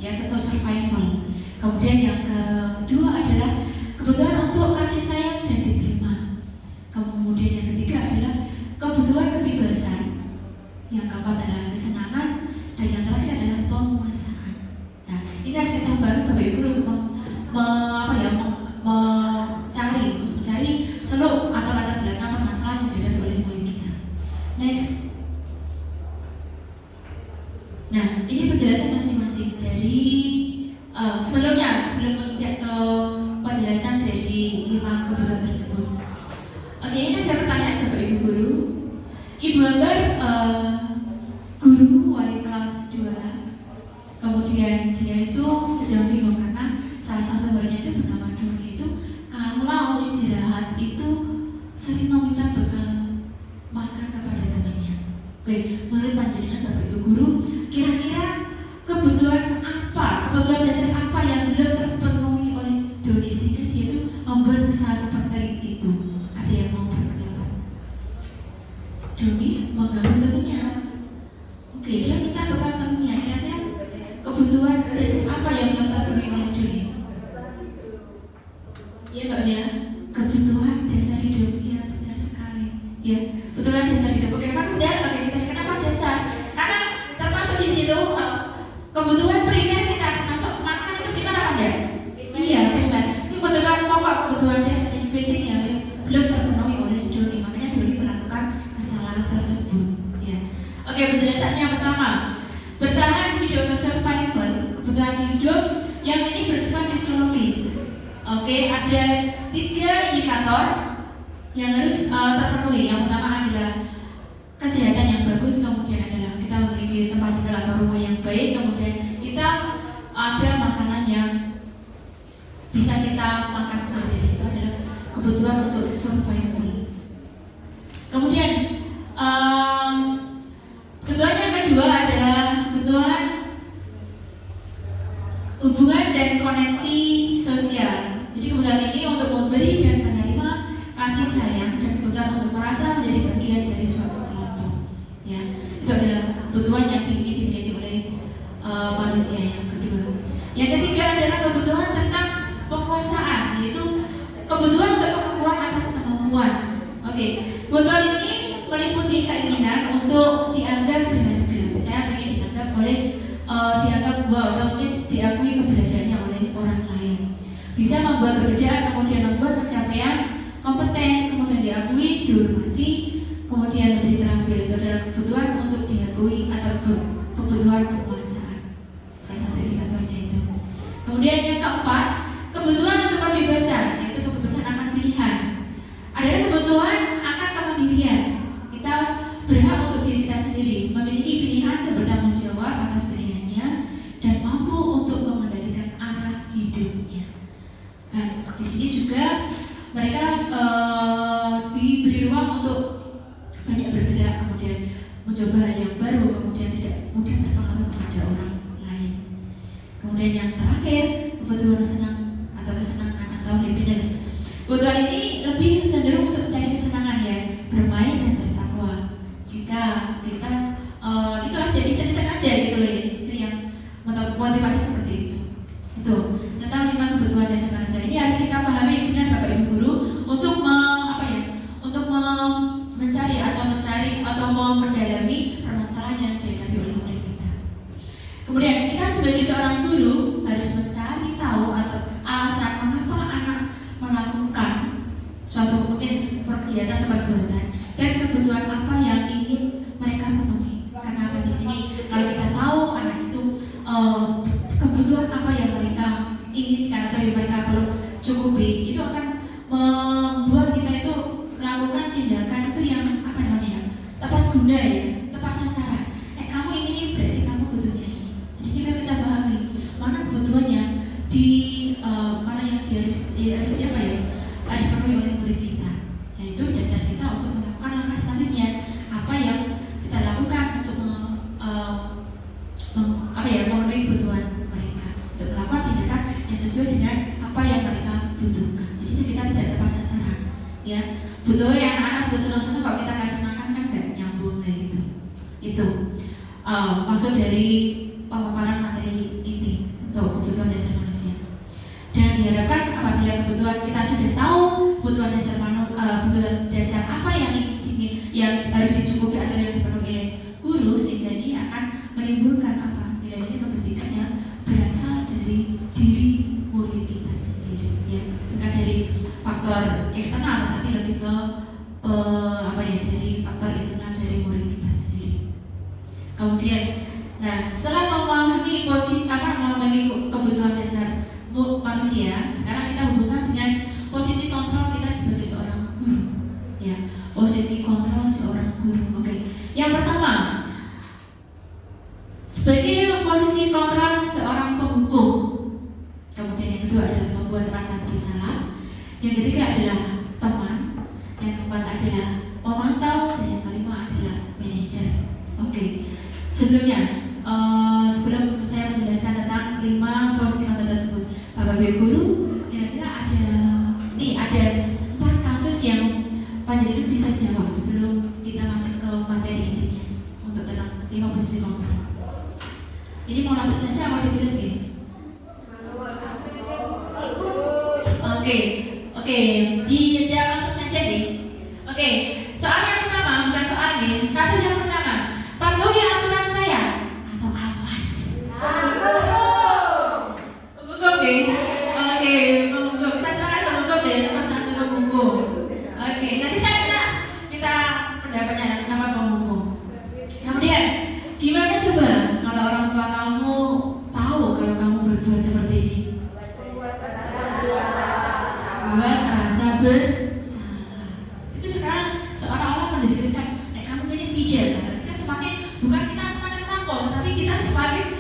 ya, tentu survival. Kemudian yang kedua adalah kebutuhan untuk kasih sayang dan diterima. Kemudian yang ketiga adalah kebutuhan kebebasan. Yang keempat adalah kesenangan, dan yang terakhir adalah penguasaan. Nah, ini harus kita pahami Bapak Ibu untuk mencari seluk atau latar belakang permasalahan yang dihadapi oleh murid kita. Next. Nah, ini penjelasan masing-masing dari sebelum menginjak ke penjelasan dari 5 kebutuhan tersebut. Oke, ini ada pertanyaan Bapak Ibu guru. Ibu Ambar guru wali kelas 2A. Kemudian dia itu sedang bingung karena salah satu muridnya itu bernama Doni itu kalau istirahat itu sering meminta bekal makan kepada temannya. Oke, menurut panjenengan Bapak Ibu guru, kira-kira kebutuhan dasar apa yang belum terpenuhi oleh Doni sehingga dia itu membuat kesalahan seperti itu? Ada yang mau berpendapat? Doni mengganggu temannya. Oke, dia minta bekal temannya. Kira-kira kebutuhan dasar apa yang belum terpenuhi oleh Doni? Iya Mbak Mila, kebutuhan dasar hidup. Iya benar sekali. Ya, kebutuhan dasar hidup. Oke, Pak benar. Oke, kenapa dasar? Karena termasuk di situ kebutuhan primer kita, termasuk makan itu primer apa enggak? Iya primer. Ini kebutuhan pokok, kebutuhan dasar yang basic yang belum terpenuhi oleh Doni. Makanya Doni melakukan kesalahan tersebut. Ya. Oke, penjelasannya yang pertama, bertahan hidup atau survival, kebutuhan hidup yang ini bersifat fisiologis. Oke, ada 3 indikator yang harus terpenuhi. Yang pertama adalah kesehatan yang bagus, kemudian adalah kita memiliki tempat tinggal atau rumah yang baik, kemudian kita ada makanan yang bisa kita makan sehari-hari. Itu adalah kebutuhan untuk survival. Kemudian kebutuhan yang kedua adalah kebutuhan hubungan dan koneksi sosial. Jadi kebutuhan ini untuk memberi dan menerima kasih sayang dan kebutuhan untuk merasa menjadi bagian dari suatu kelompok. Ya, itu adalah kebutuhan yang dimiliki oleh manusia yang kedua. Yang ketiga adalah kebutuhan tentang penguasaan, yaitu kebutuhan untuk kemampuan atas kemampuan. Oke, kebutuhan ini meliputi keinginan untuk dianggap berharga. Saya ingin dianggap bahwa atau mungkin diakui keberadaannya oleh orang lain. Bisa membuat perbedaan, kemudian membuat pencapaian kompeten, kemudian diakui, dihormati, kemudian menjadi terampil. Itu adalah kebutuhan untuk diakui atau kebutuhan penguasaan. Salah satu indikatornya itu. Kemudian yang keempat, kebutuhan Di sini juga mereka diberi ruang untuk banyak bergerak, kemudian mencoba hal yang baru, kemudian tidak mudah terpengaruh kepada orang lain. Kemudian yang terakhir, kebutuhan senang atau kesenangan atau happiness. Kebutuhan ini lebih cenderung untuk mencari kesenangan ya, bermain dan bertakwa. Jika kita itu aja bisa aja gitu loh, itu yang motivasi seperti itu. Itu tentang 5 kebutuhan dasar manusia ini harus kita pahami benar Bapak Ibu Guru untuk mencari atau mendalami permasalahan yang dihadapi oleh murid kita. Kemudian kita sebagai seorang guru harus mencari tahu atau alasan mengapa anak melakukan suatu mungkin kegiatan atau perbuatan dan kebutuhan apa yang ingin mereka penuhi. Karena apa di sini kalau kita tahu anak itu kebutuhan apa yang mereka inginkan atau yang mereka perlu cukupi, itu akan membuat kita itu melakukan tindakan itu yang apa namanya tepat guna ya, tepat sasaran. Kamu ini berarti kamu butuhnya ini. Jadi kita pahami mana kebutuhannya di mana yang harus apa ya harus dipenuhi oleh murid kita. Yaitu dasar kita untuk melakukan langkah selanjutnya apa yang kita lakukan untuk memenuhi kebutuhan mereka, untuk melakukan tindakan yang sesuai dengan apa yang mereka butuhkan. Jadi kita tidak tepat sasaran ya. Butuh yang anak butuh senang-senang, kalau kita kasih makan kan nggak nyambung kayak gitu. Itu maksud dari pemaparan materi inti untuk kebutuhan dasar manusia. Dan diharapkan apabila kebutuhan kita sudah tahu kebutuhan dasar apa yang harus dicukupi atau yang dipenuhi oleh guru, sehingga ini akan menimbulkan apa nilai-nilai kebajikan yang berasal dari diri murid kita sendiri ya, bukan dari faktor eksternal tapi lebih ke dari faktor internal dari murid kita sendiri. Kemudian setelah memahami memahami kebutuhan dasar manusia, sekarang kita hubungkan dengan posisi kontrol kita sebagai seorang guru ya, posisi kontrol seorang guru. Oke. Yang pertama, sebagai posisi kontrol seorang penghukum. Kemudian yang kedua adalah membuat rasa bersalah. Yang ketiga adalah teman. Yang keempat adalah pemantau, dan yang kelima adalah manajer. Oke. Sebelum saya menjelaskan tentang 5 posisi kontrol tersebut, Bapak Ibu Guru, kira-kira ada 4 kasus yang panjenengan bisa jawab sebelum kita masuk ke materi intinya untuk tentang 5 posisi kontrol. Ini mau langsung saja mau ditulis nih? Oke, dijawab langsung saja nih. Oke, soal yang pertama, bukan soal ini, kasus yang pertama, patuhi aturan saya atau awas. Oke, kita serahkan deh, pasang penghukum. Oke, nanti saya kita pendapatnya nama penghukum. Kemudian, gimana coba kalau orang tua kamu tahu kalau kamu berbuat seperti ini? Buat rasa bersalah. Itu sekarang seolah-olah mendeskripsikan, kamu ini pijat. Kita semakin bukan kita semakin merangkul, tapi kita semakin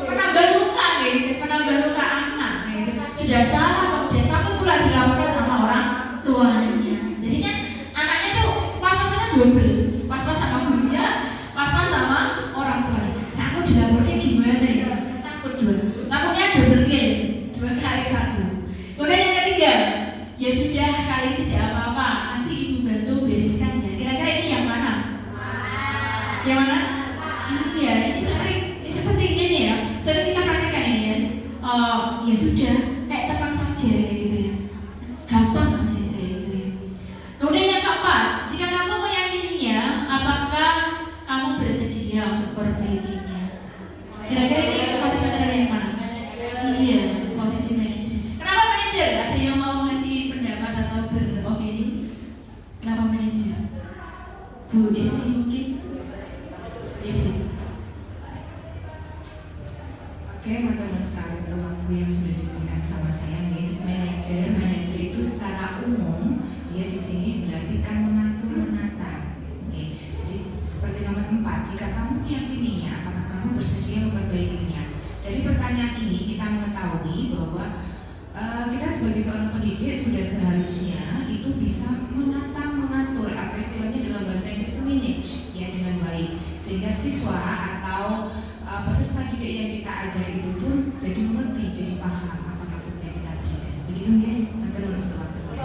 menambah luka nih, menambah luka anak. Sudah salah, kemudian kamu pula dilaporkan sama orang tuanya. Jadinya anaknya tuh pas-pasnya double, pas-pas sama gurunya, pas-pas sama orang tuanya. Nah, aku dilaporkan gimana ya? Takut takutnya double kill, 2 kali takut. Kemudian yang ketiga, ya sudah kali ini tidak apa-apa, nanti ibu bantu bereskan ya. Kira-kira ini yang mana? Yang mana? Iya, ini seperti ini ya. Jadi kita praktekkan ini ya. Ya sudah, kayak teman saja gitu ya. Gampang aja kayak gitu ya. Kemudian yang keempat, jika kamu meyakininya, apakah kamu bersedia untuk perbaikinya? Kira-kira ini posisi yang mana? Iya, posisi manajer. Kenapa manajer? Ada yang mau ngasih pendapat atau beropini? Kenapa manajer? Bu Isi mungkin? Isi. Oke, matur nuwun sekali untuk waktu yang sudah diberikan sama pendidik sudah seharusnya itu bisa menata, mengatur, atau istilahnya dalam bahasa Inggris itu manage ya dengan baik, sehingga siswa atau peserta didik yang kita ajar itu pun jadi mengerti, jadi paham apa maksudnya kita berikan. Begitu ya, nanti untuk teman-teman.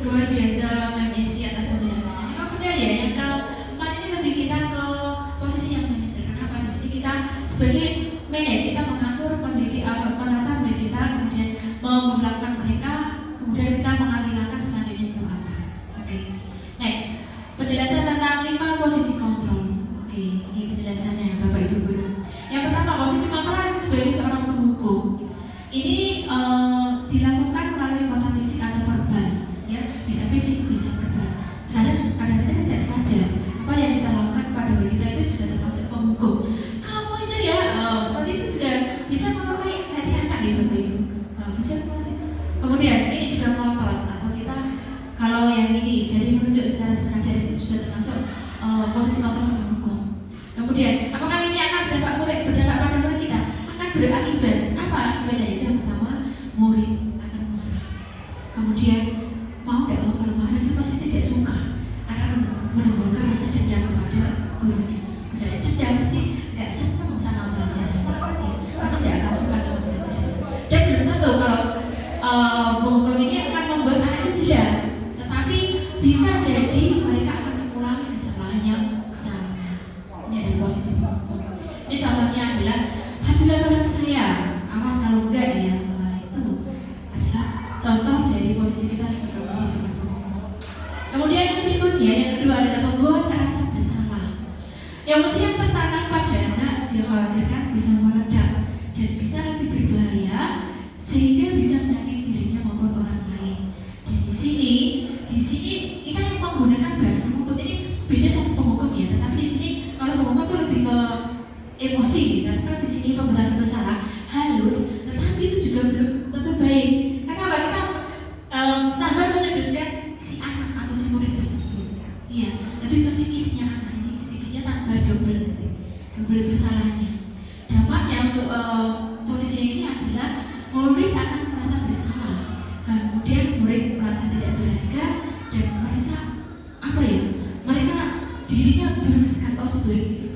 Luar biasa Mbak Messi atas penjelasannya. Memang benar ya, yang kalau kemarin ini lebih kita ke posisi yang manajer. Kenapa? Di sini kita sebagai manajer kita mengatur pendidik, menata murid kita, kemudian memperlakukan mereka, kemudian kita mengambil langkah selanjutnya untuk apa? Oke. Next, penjelasan tentang 5 posisi kontrol. Oke, ini penjelasannya Bapak Ibu Guru. Yang pertama, posisi kontrol sebagai seorang penghukum. Ini dilakukan melalui kontak fisik atau verbal. Ya, bisa fisik, bisa verbal. Kadang-kadang kita tidak sadar apa yang kita lakukan pada diri kita itu juga termasuk penghukum. Kamu itu ya, seperti itu juga bisa mempengaruhi hati anak ya Bapak Ibu. Bisa mempengaruhi. Kemudian ini juga melotot atau kita kalau yang ini jari menunjuk secara terkadang itu juga termasuk posisi kontrol penghukum. Kemudian apakah ini akan berdampak pada murid kita? Akan berakibat apa akibatnya? Itu yang pertama, murid akan marah. Kemudian mau tidak mau kalau marah itu pasti tidak suka karena menimbulkan rasa dendam kepada gurunya. Dari dendam pasti tidak senang sama pelajaran, atau tidak akan suka sama pelajaran. Dan belum tentu kalau penghukum ini akan membuat anak itu jelas, tetapi bisa jadi mereka akan mengulangi kesalahan yang sama. Ini ada posisi penghukum. Ini contohnya adalah hadilah teman saya, awas kalau enggak ya. Itu adalah contoh dari posisi kita seperti kemudian yang berikutnya, yang kedua adalah membuat rasa bersalah. Yang mesti yang tertanam pada anak dikhawatirkan bisa meledak dan bisa lebih berbahaya sehingga bisa menyakiti dirinya maupun orang lain. Dan di sini kita yang menggunakan bahasa hukum ini beda sama penghukum ya, tetapi di sini kalau penghukum itu lebih ke emosi, tapi kan di sini pemberantasan bersalah halus, tetapi itu juga belum tentu baik. Karena kita tambah menyebutkan murid tersebut, iya, tapi ke psikisnya anak ini, psikisnya tambah double bersalahnya. Dampaknya untuk posisi ini adalah murid akan merasa bersalah, kemudian murid merasa tidak berharga dan merasa apa ya? Mereka dirinya berusaha seperti itu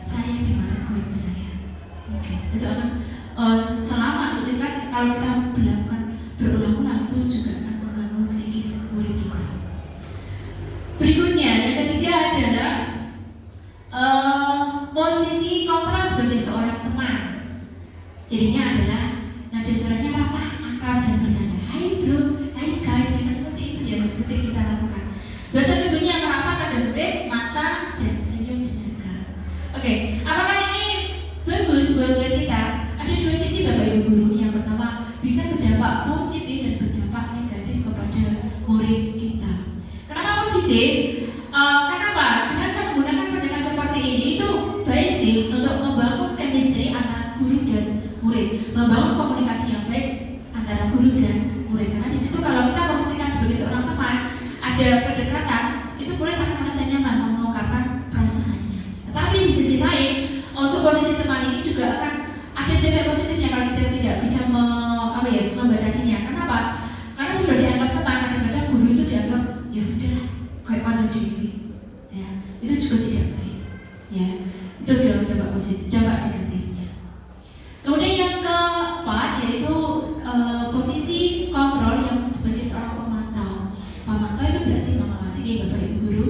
saya di mata guru saya. Oke, itu akan selama itu kan kalau kita melakukan berulang-ulang itu juga akan mengganggu psikis murid kita. Berikutnya, yang ketiga adalah posisi kontrol sebagai seorang teman. Jadinya adalah nada suaranya ramah, akrab dan bercanda. Hai bro, hai guys, bisa seperti itu ya, seperti kita lakukan. Bahasa tubuhnya merapat pada murid, mata dan senyum jenaka. Oke, apakah ini bagus buat murid kita? Ada dua sisi Bapak Ibu Guru. Yang pertama bisa berdampak positif dan berdampak negatif kepada murid kita. Kenapa positif? Kenapa? Dengan menggunakan pendekatan seperti ini itu baik sih untuk membangun chemistry antara guru dan murid, membangun komunikasi yang baik antara guru dan murid. Karena di situ kalau kita posisikan sebagai seorang teman, ada kedekatan, itu murid akan merasa nyaman mengungkapkan perasaannya. Tetapi di sisi lain, untuk posisi teman ini juga akan ada jalan positifnya kalau kita tidak bisa membatasinya. Kenapa? Karena sudah dianggap teman, kadang-kadang guru itu dianggap ya sudah kayak panjang diri, ya itu juga tidak baik, ya itu dalam dampak positif, dampak negatifnya. Kemudian yang keempat yaitu posisi kontrol yang sebagai seorang pemantau. Pemantau itu berarti mengawasi ya Bapak Ibu Guru.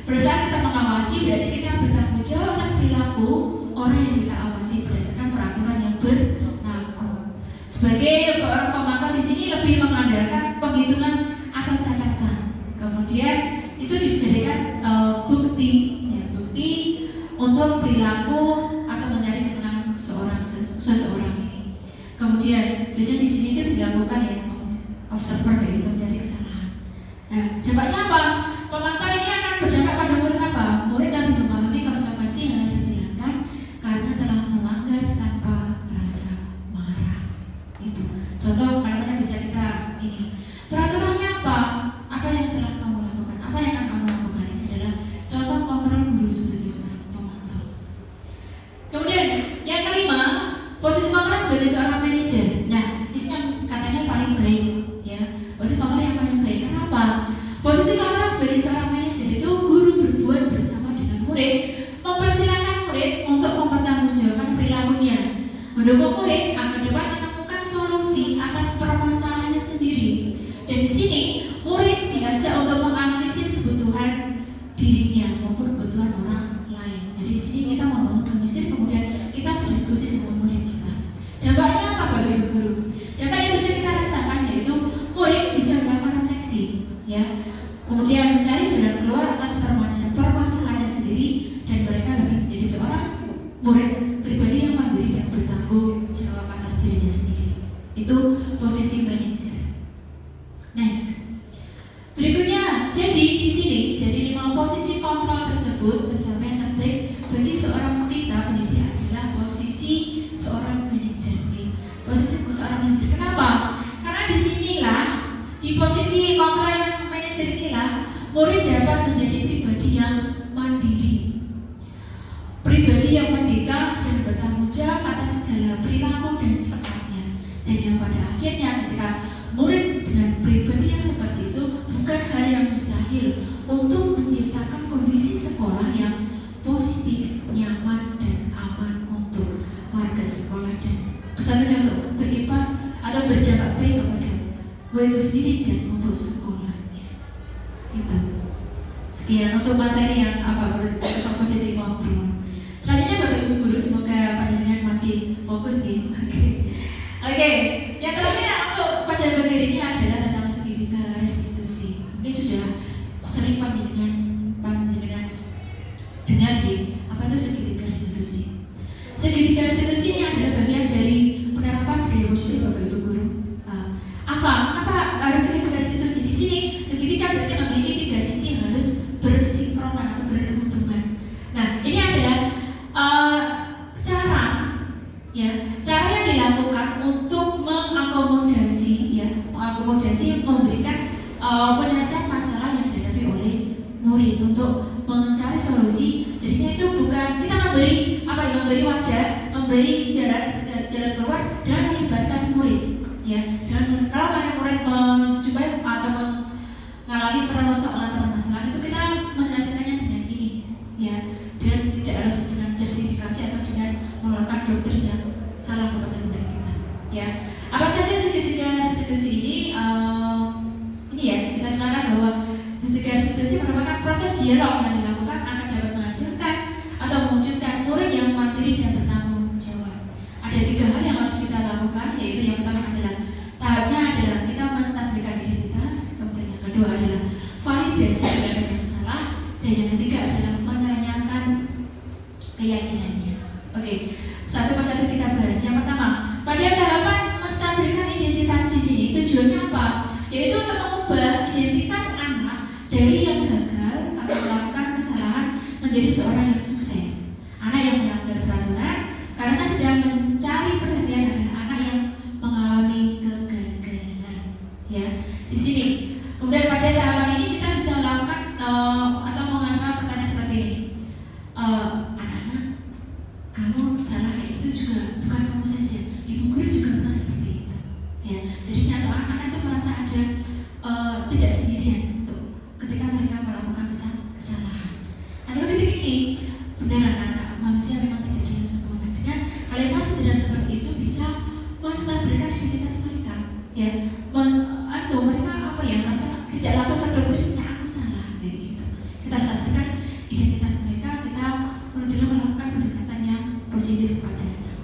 Pada saat kita mengawasi berarti kita bertanggung jawab atas perilaku orang yang kita awasi berdasarkan peraturan yang berlaku. Sebagai orang pemantau di sini lebih mengandalkan penghitungan atau catatan. Kemudian itu dijadikan bukti untuk perilaku atau mencari kesalahan seseorang ini. Kemudian biasanya di sini itu dilakukan ya observer itu mencari kesalahan. Nah, dampaknya apa? Pemantau ini akan berdampak pada murid apa? Murid akan memahami konsekuensi yang dijalankan karena telah melanggar tanpa rasa marah. Itu contoh kadang-kadang bisa kita ini peraturannya mendukung murid agar dapat menemukan solusi atas permasalahannya sendiri. Dan di sini murid diajak untuk menganalisis kebutuhan dirinya maupun kebutuhan orang lain. Jadi di sini kita membangun chemistry, kemudian kita berdiskusi sama murid kita. Dampaknya apa Bapak Ibu Guru? Dampak yang bisa kita rasakan yaitu murid bisa melakukan refleksi, ya. Kemudian mencari jalan keluar atas permasalahannya sendiri, dan mereka lebih menjadi seorang murid pribadi yang mandiri dan bertanggung jawab atas dirinya sendiri. Itu posisi manajer. Next. Berikutnya, jadi di sini dari 5 posisi kontrol tersebut pencapaian terbaik bagi seorang kita pendidik adalah posisi seorang manajer. Posisi seorang manajer. Kenapa? Karena disinilah di posisi kontrol yang manajer inilah murid dapat menjadi pribadi yang mandiri, pribadi yang merdeka dan bertanggung jawab atas segala perilaku dan sifatnya. Dan yang pada akhirnya ketika murid dengan pribadi yang seperti itu, bukan hal yang mustahil untuk menciptakan kondisi sekolah yang positif, nyaman dan aman untuk warga sekolah dan tentunya untuk berimpas atau berdampak baik kepada murid itu sendiri dan untuk sekolahnya. Itu. Sekian untuk materi yang posisi kontrol. Selanjutnya Bapak Ibu Guru, semoga panjenengan masih fokus nih. Oke. Yang terakhir untuk pada bagian ini adalah tentang segitiga restitusi. Ini sudah sering panjenengan dengar di apa itu segitiga restitusi. Segitiga restitusi ini adalah bagian dari penerapan budaya positif Bapak Ibu Guru. Kenapa harus segitiga restitusi? Di sini segitiga berarti memiliki 3 sisi yang harus bersinkronan atau berhubungan. Nah, ini adalah cara yang dilakukan untuk mengakomodasi memberikan penyelesaian masalah yang dihadapi oleh murid untuk mencari solusi. Jadinya itu bukan kita memberi wadah, memberi jalan keluar dan melibatkan murid, ya. Dan kalau murid menjumpai atau mengalami permasalahan itu kita menyelesaikannya dengan ini, ya. Dan tidak harus dengan justifikasi atau dengan melakukan doktrin yang salah kepada murid kita, ya. Apa saja segitiga restitusi ini? Ini ya, kita sepakat bahwa segitiga restitusi merupakan proses dialog yang dilakukan akan dapat menghasilkan atau mewujudkan murid yang mandiri dan bertanggung jawab. Ada 3 hal yang harus kita lakukan, yaitu yang pertama adalah tahapnya adalah kita menstabilkan identitas, kemudian yang kedua adalah validasi terhadap yang salah, dan yang ketiga adalah menanyakan keyakinannya. Oke, satu persatu kita bahas. Yang pertama, pada tahapan menstabilkan identitas di sini tujuannya apa? Yaitu untuk mengubah identitas anak dari yang gagal atau melakukan kesalahan menjadi seorang yang sukses. Anak yang melanggar peraturan karena sedang mencari perhatian adalah anak yang mengalami kegagalan. Ya, di sini. Kemudian pada tahapan ini kita bisa melakukan atau mengajukan pertanyaan seperti ini. Anak-anak, kamu salah kayak itu juga bukan kamu saja, ibu guru juga pernah seperti itu. Ya, jadi nyata anak-anak itu merasa ada tidak sendirian untuk ketika mereka melakukan kesalahan. Nah, titik ini benar anak manusia memang tidak ada yang sempurna. Dengan kalimat sederhana seperti itu bisa menstabilkan identitas mereka. Ya, mereka merasa tidak langsung terdoktrin, aku salah kayak gitu. Kita stabilkan identitas mereka, kita dulu melakukan pendekatan yang positif pada anak.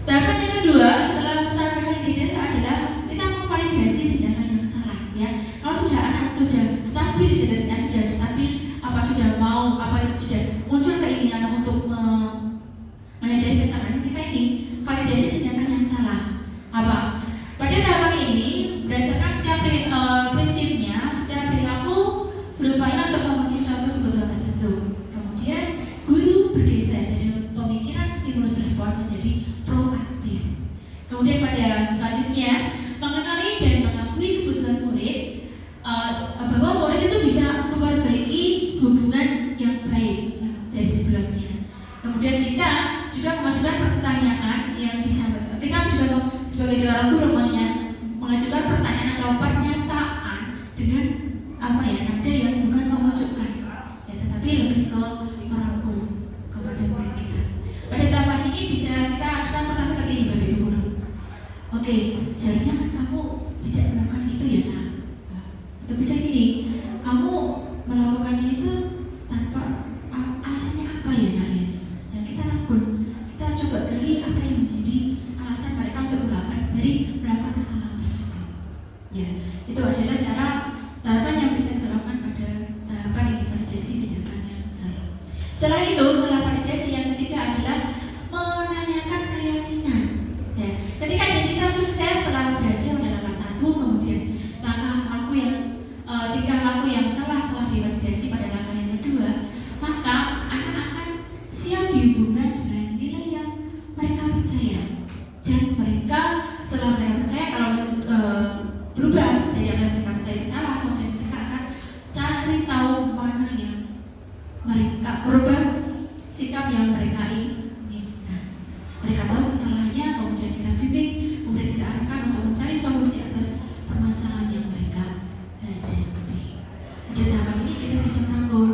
Tahapan yang kedua setelah menstabilkan identitas adalah kita memvalidasi tindakan yang salah. Ya, kalau sudah anak sudah stabil identitasnya, sudah stabil, sudah mau sudah muncul keinginan untuk menyadari kesalahan kita, ini validasi tindakan yang salah. Pada tahapan ini berdasarkan setiap prinsipnya, setiap perilaku berupaya untuk memenuhi suatu kebutuhan tertentu. Kemudian guru bergeser dari pemikiran stimulus respon menjadi proaktif. Kemudian pada selanjutnya mengenali dan mengakui kebutuhan murid, bahwa murid itu bisa memperbaiki hubungan yang baik dari sebelumnya. Kemudian kita juga mengajukan pertanyaan yang disampaikan. Kita juga sebagai seorang guru mengajukan pertanyaan atau pernyataan dengan nada yang bukan memojokkan, ya, tetapi lebih ke merangkul kepada murid kita. Pada tahapan ini bisa kita ajukan pertanyaan oke, seharusnya kan kamu tidak melakukan itu ya nak. Itu bisa gini, kamu melakukannya itu tanpa alasannya apa ya nak ya? Nah kita lakukan, kita coba gali apa yang menjadi alasan mereka untuk melakukan kesalahan tersebut. Ya, itu adalah cara tahapan yang bisa dilakukan pada tahapan ini validasi tindakan yang salah. Setelah itu, setelah validasi yang ketiga adalah menanyakan keyakinan. Ya, ketika kita sukses setelah berhasil pada langkah 1, kemudian tingkah laku yang salah setelah divalidasi pada langkah yang kedua, maka akan siap dihubungkan dengan nilai yang mereka percaya, dan mereka setelah mereka percaya kalau berubah dari yang mereka percaya itu salah, kemudian mereka akan cari tahu mana yang mereka berubah sikap yang mereka inginkan. Mereka tahu kesalahannya, kemudian kita bimbing, kemudian kita arahkan untuk mencari solusi atas permasalahan yang mereka hadapi. Pada tahapan ini kita bisa merangkul,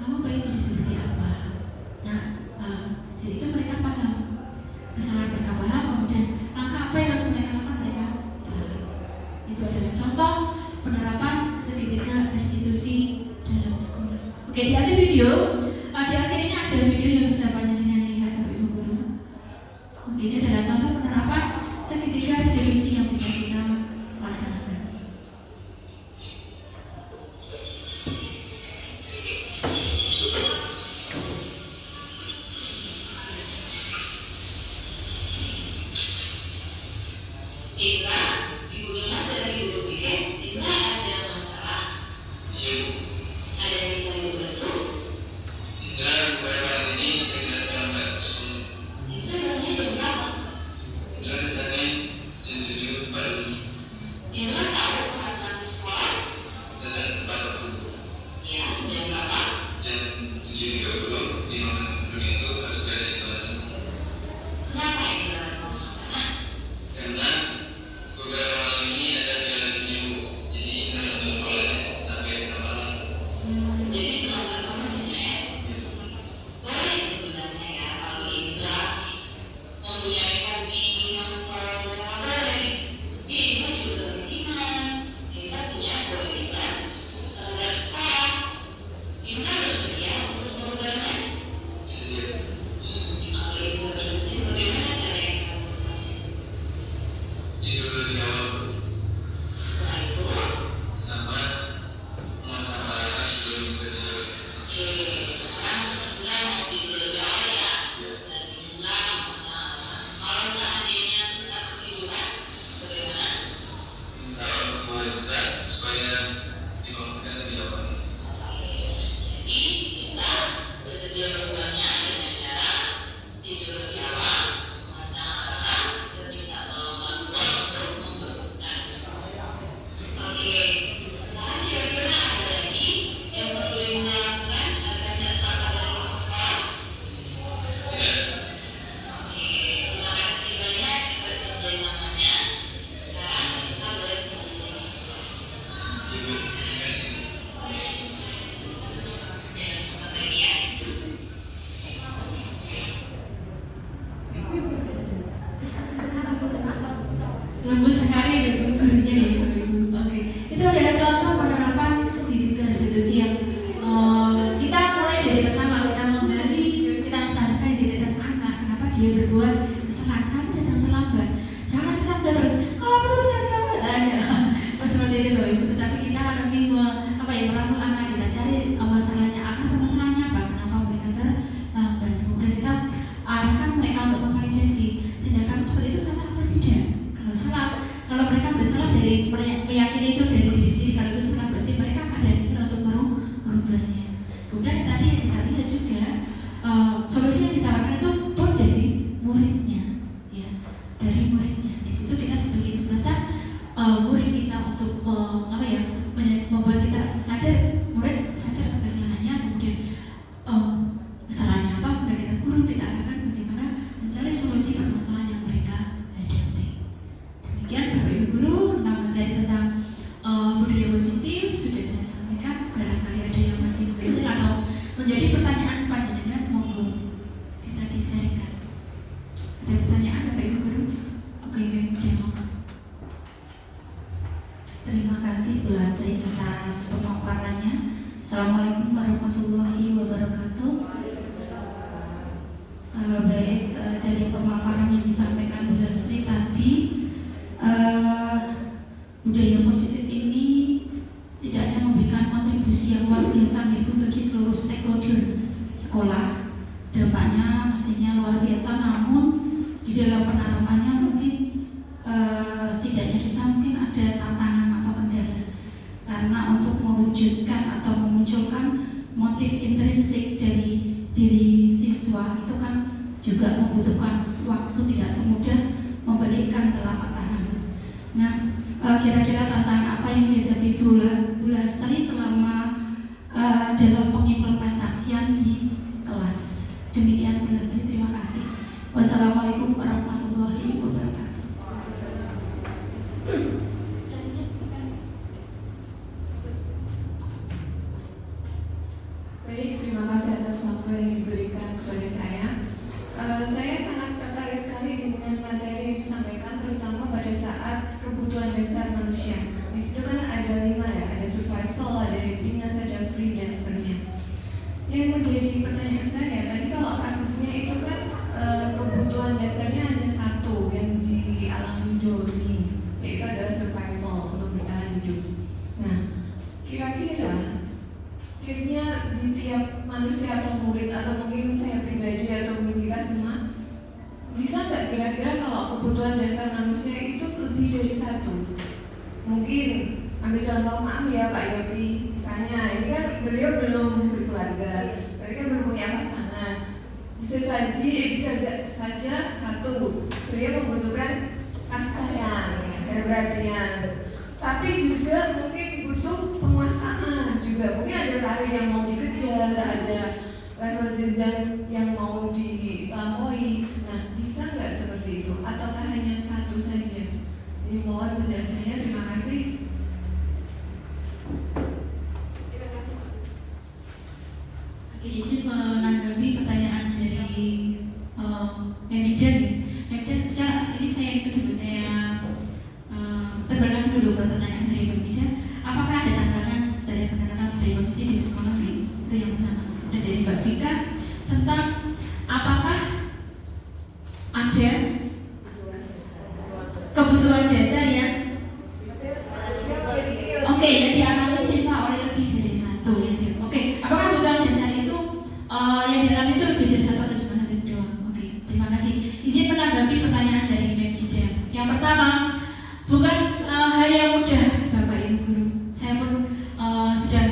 kamu pengen jadi seperti apa? Nah, jadi itu mereka paham kesalahan, mereka paham, kemudian langkah apa yang harus mereka lakukan, mereka paham. Itu adalah contoh penerapan segitiga restitusi dalam sekolah. Oke, di akhir video, di akhir ini ada video yang bisa panjenengan lihat Bapak Ibu Guru. Oke, ini adalah contoh penerapan segitiga restitusi yang bisa kita laksanakan. Indra, ibu dengar dari ibu Bikin, Indra ada masalah. Iya. Ada yang bisa dibantu? Indra beberapa hari ini saya terlambat. Indra datangnya jam berapa? Indra datangnya jam 7 baru. Indra tahu peraturan di sekolah? Datang tepat waktu. Ya, jam berapa? Jam 7.30, 5 menit sebelum itu harus berada di kelas. Kenapa Indra datang? Karena beberapa malam ini ada jalan ibu, jadi Indra untuk sekolahnya sampai di malam. Jadi kenapa temannya ya? Boleh sebenarnya ya kalau Indra mempunyai hobi nonton drama. Indra juga musiman. Indra punya kewajiban terhadap sekolah. Indra bersedia untuk mengubahnya. Sedia. Kalau Indra bersedia, bagaimana caranya? Tidur lebih awal Setelah itu, sama memasak makanan sebelum tidur. oke, sekarang Indra mau tidur lebih awal ya. Dan Indra masalah. Kalau seandainya Indra ketiduran, bagaimana? Kalau buat Indra supaya dibangunkan lebih awal. Jadi kita bersedia berubahnya dengan cara tidur lebih awal, memasang alarm, dan minta tolong orang tua untuk membangunkan. Oke, sekarang kira-kira ada lagi yang perlu Ibu lakukan agar tidak terlambat dari sekolah? Tidak. Oke, terima kasih banyak atas kerjasamanya. Sekarang kita boleh kembali ke kelas. Ibu, terima kasih. Jangan lupa lagi ya. Lembut sekali Bapak gurunya ya Bapak Ibu. Oke, itu adalah contoh penerapan segitiga restitusi yang kita mulai dari pertama kita menggali, kita mensadarkan identitas anak, kenapa dia berbuat kesalahan, kamu datang terlambat. Jangan kita datang, kamu datang terlambat. Ada seperti itu Bapak Ibu. Tetapi kita lebih merangkul anak, kita cari masalahnya, akar permasalahannya apa, kenapa mereka terlambat. Kemudian kita arahkan mereka untuk memvalidasi tindakan seperti itu salah apa tidak. Kalau salah, kalau mereka bersalah dari meyakini itu dari diri sendiri, kalau itu salah berarti mereka akan ada pikiran untuk merubahnya. Kemudian tadi yang kita lihat juga solusi yang ditawarkan itu pun dari muridnya. dalam penanamannya mungkin setidaknya kita mungkin ada tantangan atau kendala, karena untuk mewujudkan atau memunculkan motif intrinsik dari diri siswa itu kan juga membutuhkan waktu, tidak semudah membalikkan telapak tangan. Nah, kira-kira tantangan apa yang dihadapi Bu Lastri selama dalam pengimplementasian di kelas? Demikian Bu Lastri, terima kasih. Wassalamualaikum warahmatullahi wabarakatuh. Baik, terima kasih atas waktu yang diberikan kepada saya. Saya sangat tertarik sekali dengan materi yang disampaikan, terutama pada saat kebutuhan dasar manusia. Di situ kan ada 5 ya, ada survival, ada happiness, ada free dan seterusnya. Yang menjadi pertanyaan saya tadi, kalau kasusnya itu kan kebutuhan dasarnya hanya satu yang dialami Doni, yaitu adalah survival untuk bertahan hidup. Nah, kira-kira case-nya di tiap manusia atau murid, atau mungkin saya pribadi atau mungkin kita semua, bisa nggak kira-kira kalau kebutuhan dasar manusia itu lebih dari satu? Mungkin ambil contoh, maaf ya Pak Yopi, misalnya ini kan beliau belum berkeluarga, berarti kan belum punya pasangan. Bisa saja satu, beliau membutuhkan kasih sayang, perhatian, tapi juga mungkin butuh penguasaan juga. Mungkin ada karir yang mau dikejar, ada level jenjang yang mau dilampaui. Nah, bisa nggak seperti itu? Ataukah hanya satu saja? Ini mohon penjelasannya. Terima kasih. Oke, izin menanggapi pertanyaan dari Memida nih. Memida, ini saya itu dulu, saya terima kasih dulu pertanyaan dari Memida. Apakah ada tantangan dari penerapan positif di sekolah ini? Itu yang pertama. Dan dari Mbak Vika tentang apakah ada kebutuhan dasar yang yang dialami siswa oleh lebih dari satu ya. Apakah kebutuhan dasar itu yang dialami itu lebih dari satu atau cuma satu doang? Terima kasih. Izin menanggapi pertanyaan dari Memida. Yang pertama, bukan hal yang mudah Bapak Ibu Guru. Saya pun sudah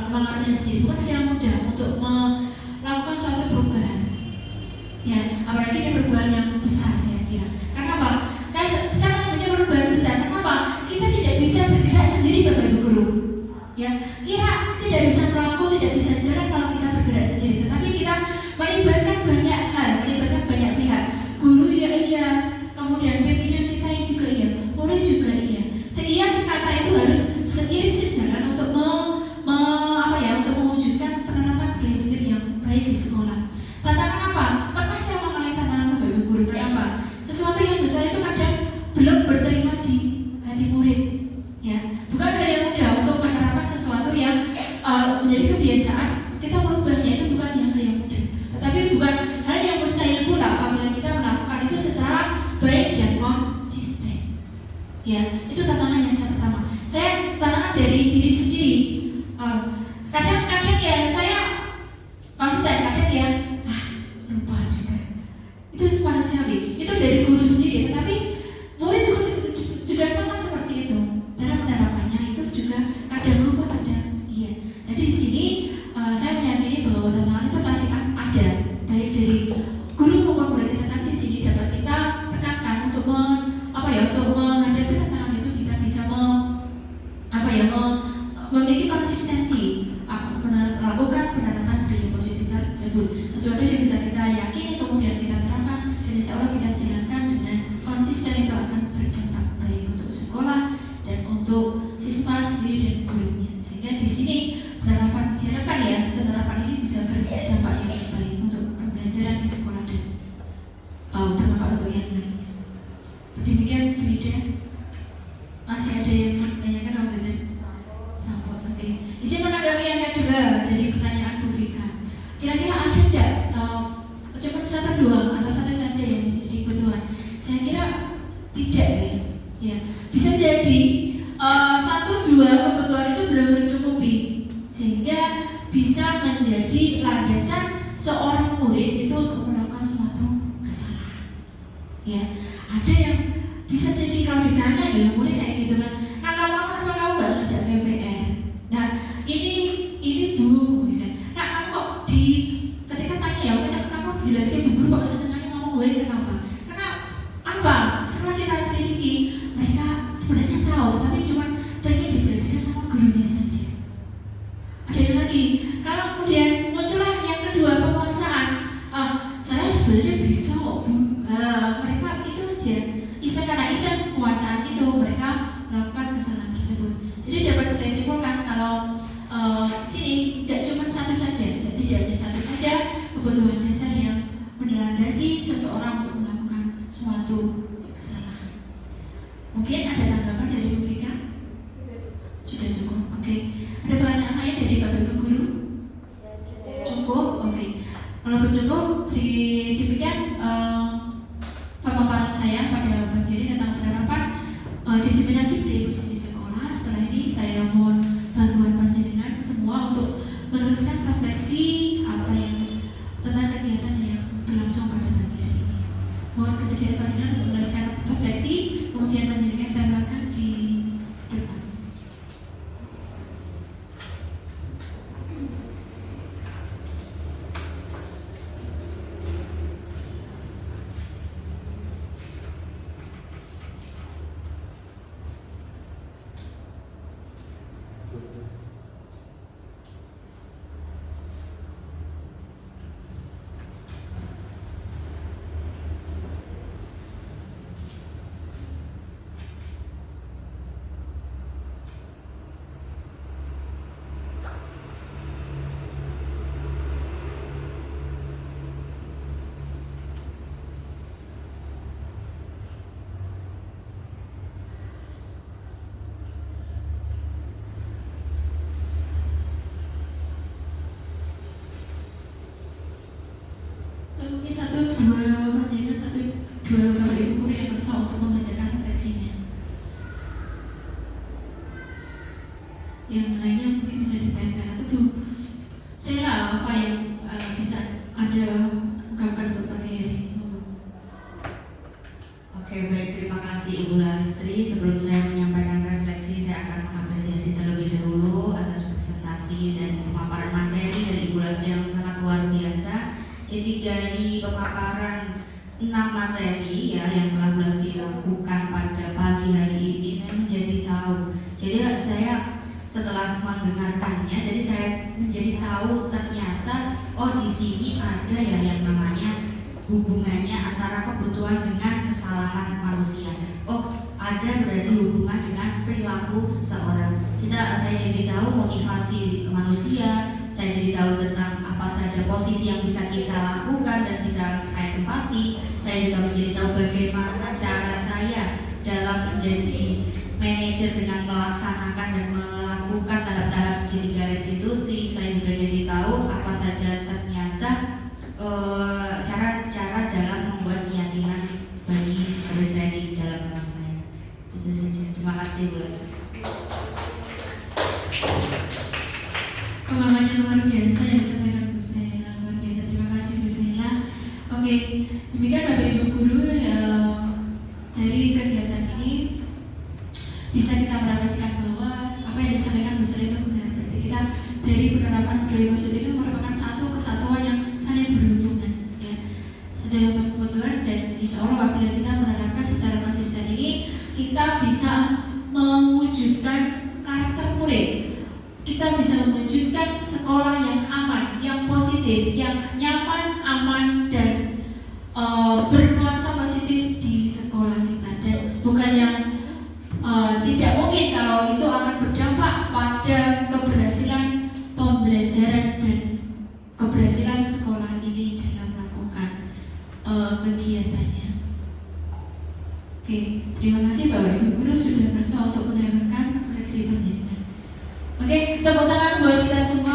mengalaminya sendiri. Bukan hal yang mudah untuk melakukan suatu perubahan. Ya, apalagi ini perubahan yang besar saya kira. Karena apa? Saya menyebutnya perubahan besar. Kenapa? Kita tidak bisa bergerak sendiri Bapak Ibu Guru. Ya, kira tidak bisa melakukan, tidak bisa jalan kalau kita bergerak sendiri. Tetapi kita melibatkan banyak hal, melibatkan banyak pihak. Guru ya iya, kemudian pimpinan kita juga iya, murid juga iya. Sehingga sekata itu harus seiring sejalan untuk untuk mewujudkan penerapan budaya hidup yang baik di sekolah. Tantangan apa? Pernah saya mengenai tantangan Bapak Ibu Guru. Kenapa? Sesuatu yang besar itu kadang belum berterima di hati murid. Ya, bukan hal yang mudah untuk penerapan sesuatu yang menjadi kebiasaan. Kita merubahnya itu bukan hal yang mudah. Tetapi bukan hal yang mustahil pula apabila kita melakukan itu secara baik dan konsisten. Ya, itu tantangan yang saya pertama. Saya tantangan dari diri sendiri. Kadang-kadang ya saya kadang ya lupa juga. Itu manusiawi. Itu dari guru sendiri. Tetapi murid juga sama seperti itu. Dalam penerapannya itu juga kadang lupa, kadang iya. Jadi di sini saya meyakini bahwa tantangan itu tadi ada baik dari guru maupun murid. Tetapi di sini dapat kita tekankan untuk untuk menghadapi tantangan itu kita bisa memiliki konsistensi melakukan penerapan budaya positif tersebut. Sesuatu yang kita yakini kemudian kita terapkan dan insya Allah kita jalankan dengan konsisten, itu akan berdampak baik untuk sekolah dan untuk siswa sendiri dan gurunya. Sehingga di sini penerapan diharapkan ya, penerapan ini bisa berdampak yang baik untuk pembelajaran di sekolah dan bermanfaat untuk yang lainnya. Demikian Bu Ida. Masih ada yang menanyakan apa itu? Izin menanggapi yang kedua dari pertanyaan Bu Vika. Kira-kira ada tidak cuma satu dua atau satu saja yang menjadi kebutuhan? Saya kira tidak ya. Bisa jadi satu dua kebutuhan itu belum tercukupi sehingga bisa menjadi landasan seorang murid itu untuk melakukan suatu kesalahan. mereka itu aja iseng, karena iseng penguasaan itu mereka melakukan kesalahan tersebut. Jadi dapat saya simpulkan kalau sini tidak cuma satu saja, tidak ada satu saja kebutuhan dasar yang melandasi seseorang untuk melakukan suatu kesalahan. Mungkin ada tanggapan dari Bu Rika? Sudah cukup. Oke. Ada pertanyaan lain dari Bapak Ibu Guru? Cukup. Oke. Kalau cukup, demikian pemaparan saya pada pagi ini tentang penerapan diseminasi budaya di sekolah. Setelah ini saya mohon bantuan panjenengan semua untuk meneruskan refleksi apa yang tentang kegiatan yang berlangsung pada pagi hari ini. Mohon kesediaan panjenengan untuk meneruskan refleksi, kemudian panjenengan gambarkan di depan. Mungkin satu dua Bapak Ibu guru yang berusaha untuk membacakan refleksinya. Yang lainnya mungkin bisa ditempel atau tuh saya apa yang bisa ada ungkapkan untuk pagi hari ini. Oke, baik, terima kasih Ibu Lastri. Sebelum saya menyampaikan refleksi, saya akan mengapresiasi terlebih dahulu atas presentasi dan pemaparan materi dari Ibu Lastri yang sangat luar biasa. Jadi dari pemaparan 6 materi ya yang telah Bu Lastri lakukan pada pagi hari ini, saya menjadi tahu. Jadi saya setelah mendengarkannya, jadi saya menjadi tahu ternyata di sini ada ya yang namanya hubungannya antara kebutuhan dengan kesalahan manusia. Ada berarti hubungan dengan perilaku seseorang. Saya jadi tahu motivasi manusia. Saya jadi tahu tentang apa saja posisi yang bisa kita lakukan dan bisa saya tempati. Saya juga menjadi tahu bagaimana cara saya dalam menjadi manajer dengan melaksanakan dan melakukan tahap-tahap segitiga restitusi. Saya juga jadi tahu apa saja ternyata cara-cara dalam membuat keyakinan bagi terjadi dalam benak saya. Itu saja. Terima kasih Bu. Pemahaman yang luar biasa yang disampaikan Bu Zainal, luar biasa. Terima kasih Bu Zainal. Oke, demikian Bapak Ibu guru dari kegiatan ini bisa kita merefleksikan bahwa apa yang disampaikan Bu Zainal itu benar. Berarti kita dari penerapan budaya positif itu merupakan satu kesatuan yang saling berhubungan, ya. Sedang kebetulan dan insya Allah apabila kita menerapkan secara konsisten ini, kita bisa mewujudkan karakter murid. Kita bisa mewujudkan sekolah yang aman, yang positif, yang nyaman, aman, dan bernuansa positif di sekolah kita. Dan bukan yang tidak mungkin kalau itu akan berdampak pada keberhasilan pembelajaran dan keberhasilan sekolah ini dalam melakukan kegiatannya. Oke, terima kasih Bapak Ibu Guru sudah berusaha untuk mendengarkan refleksi panjenengan. Oke, tepuk tangan buat kita semua.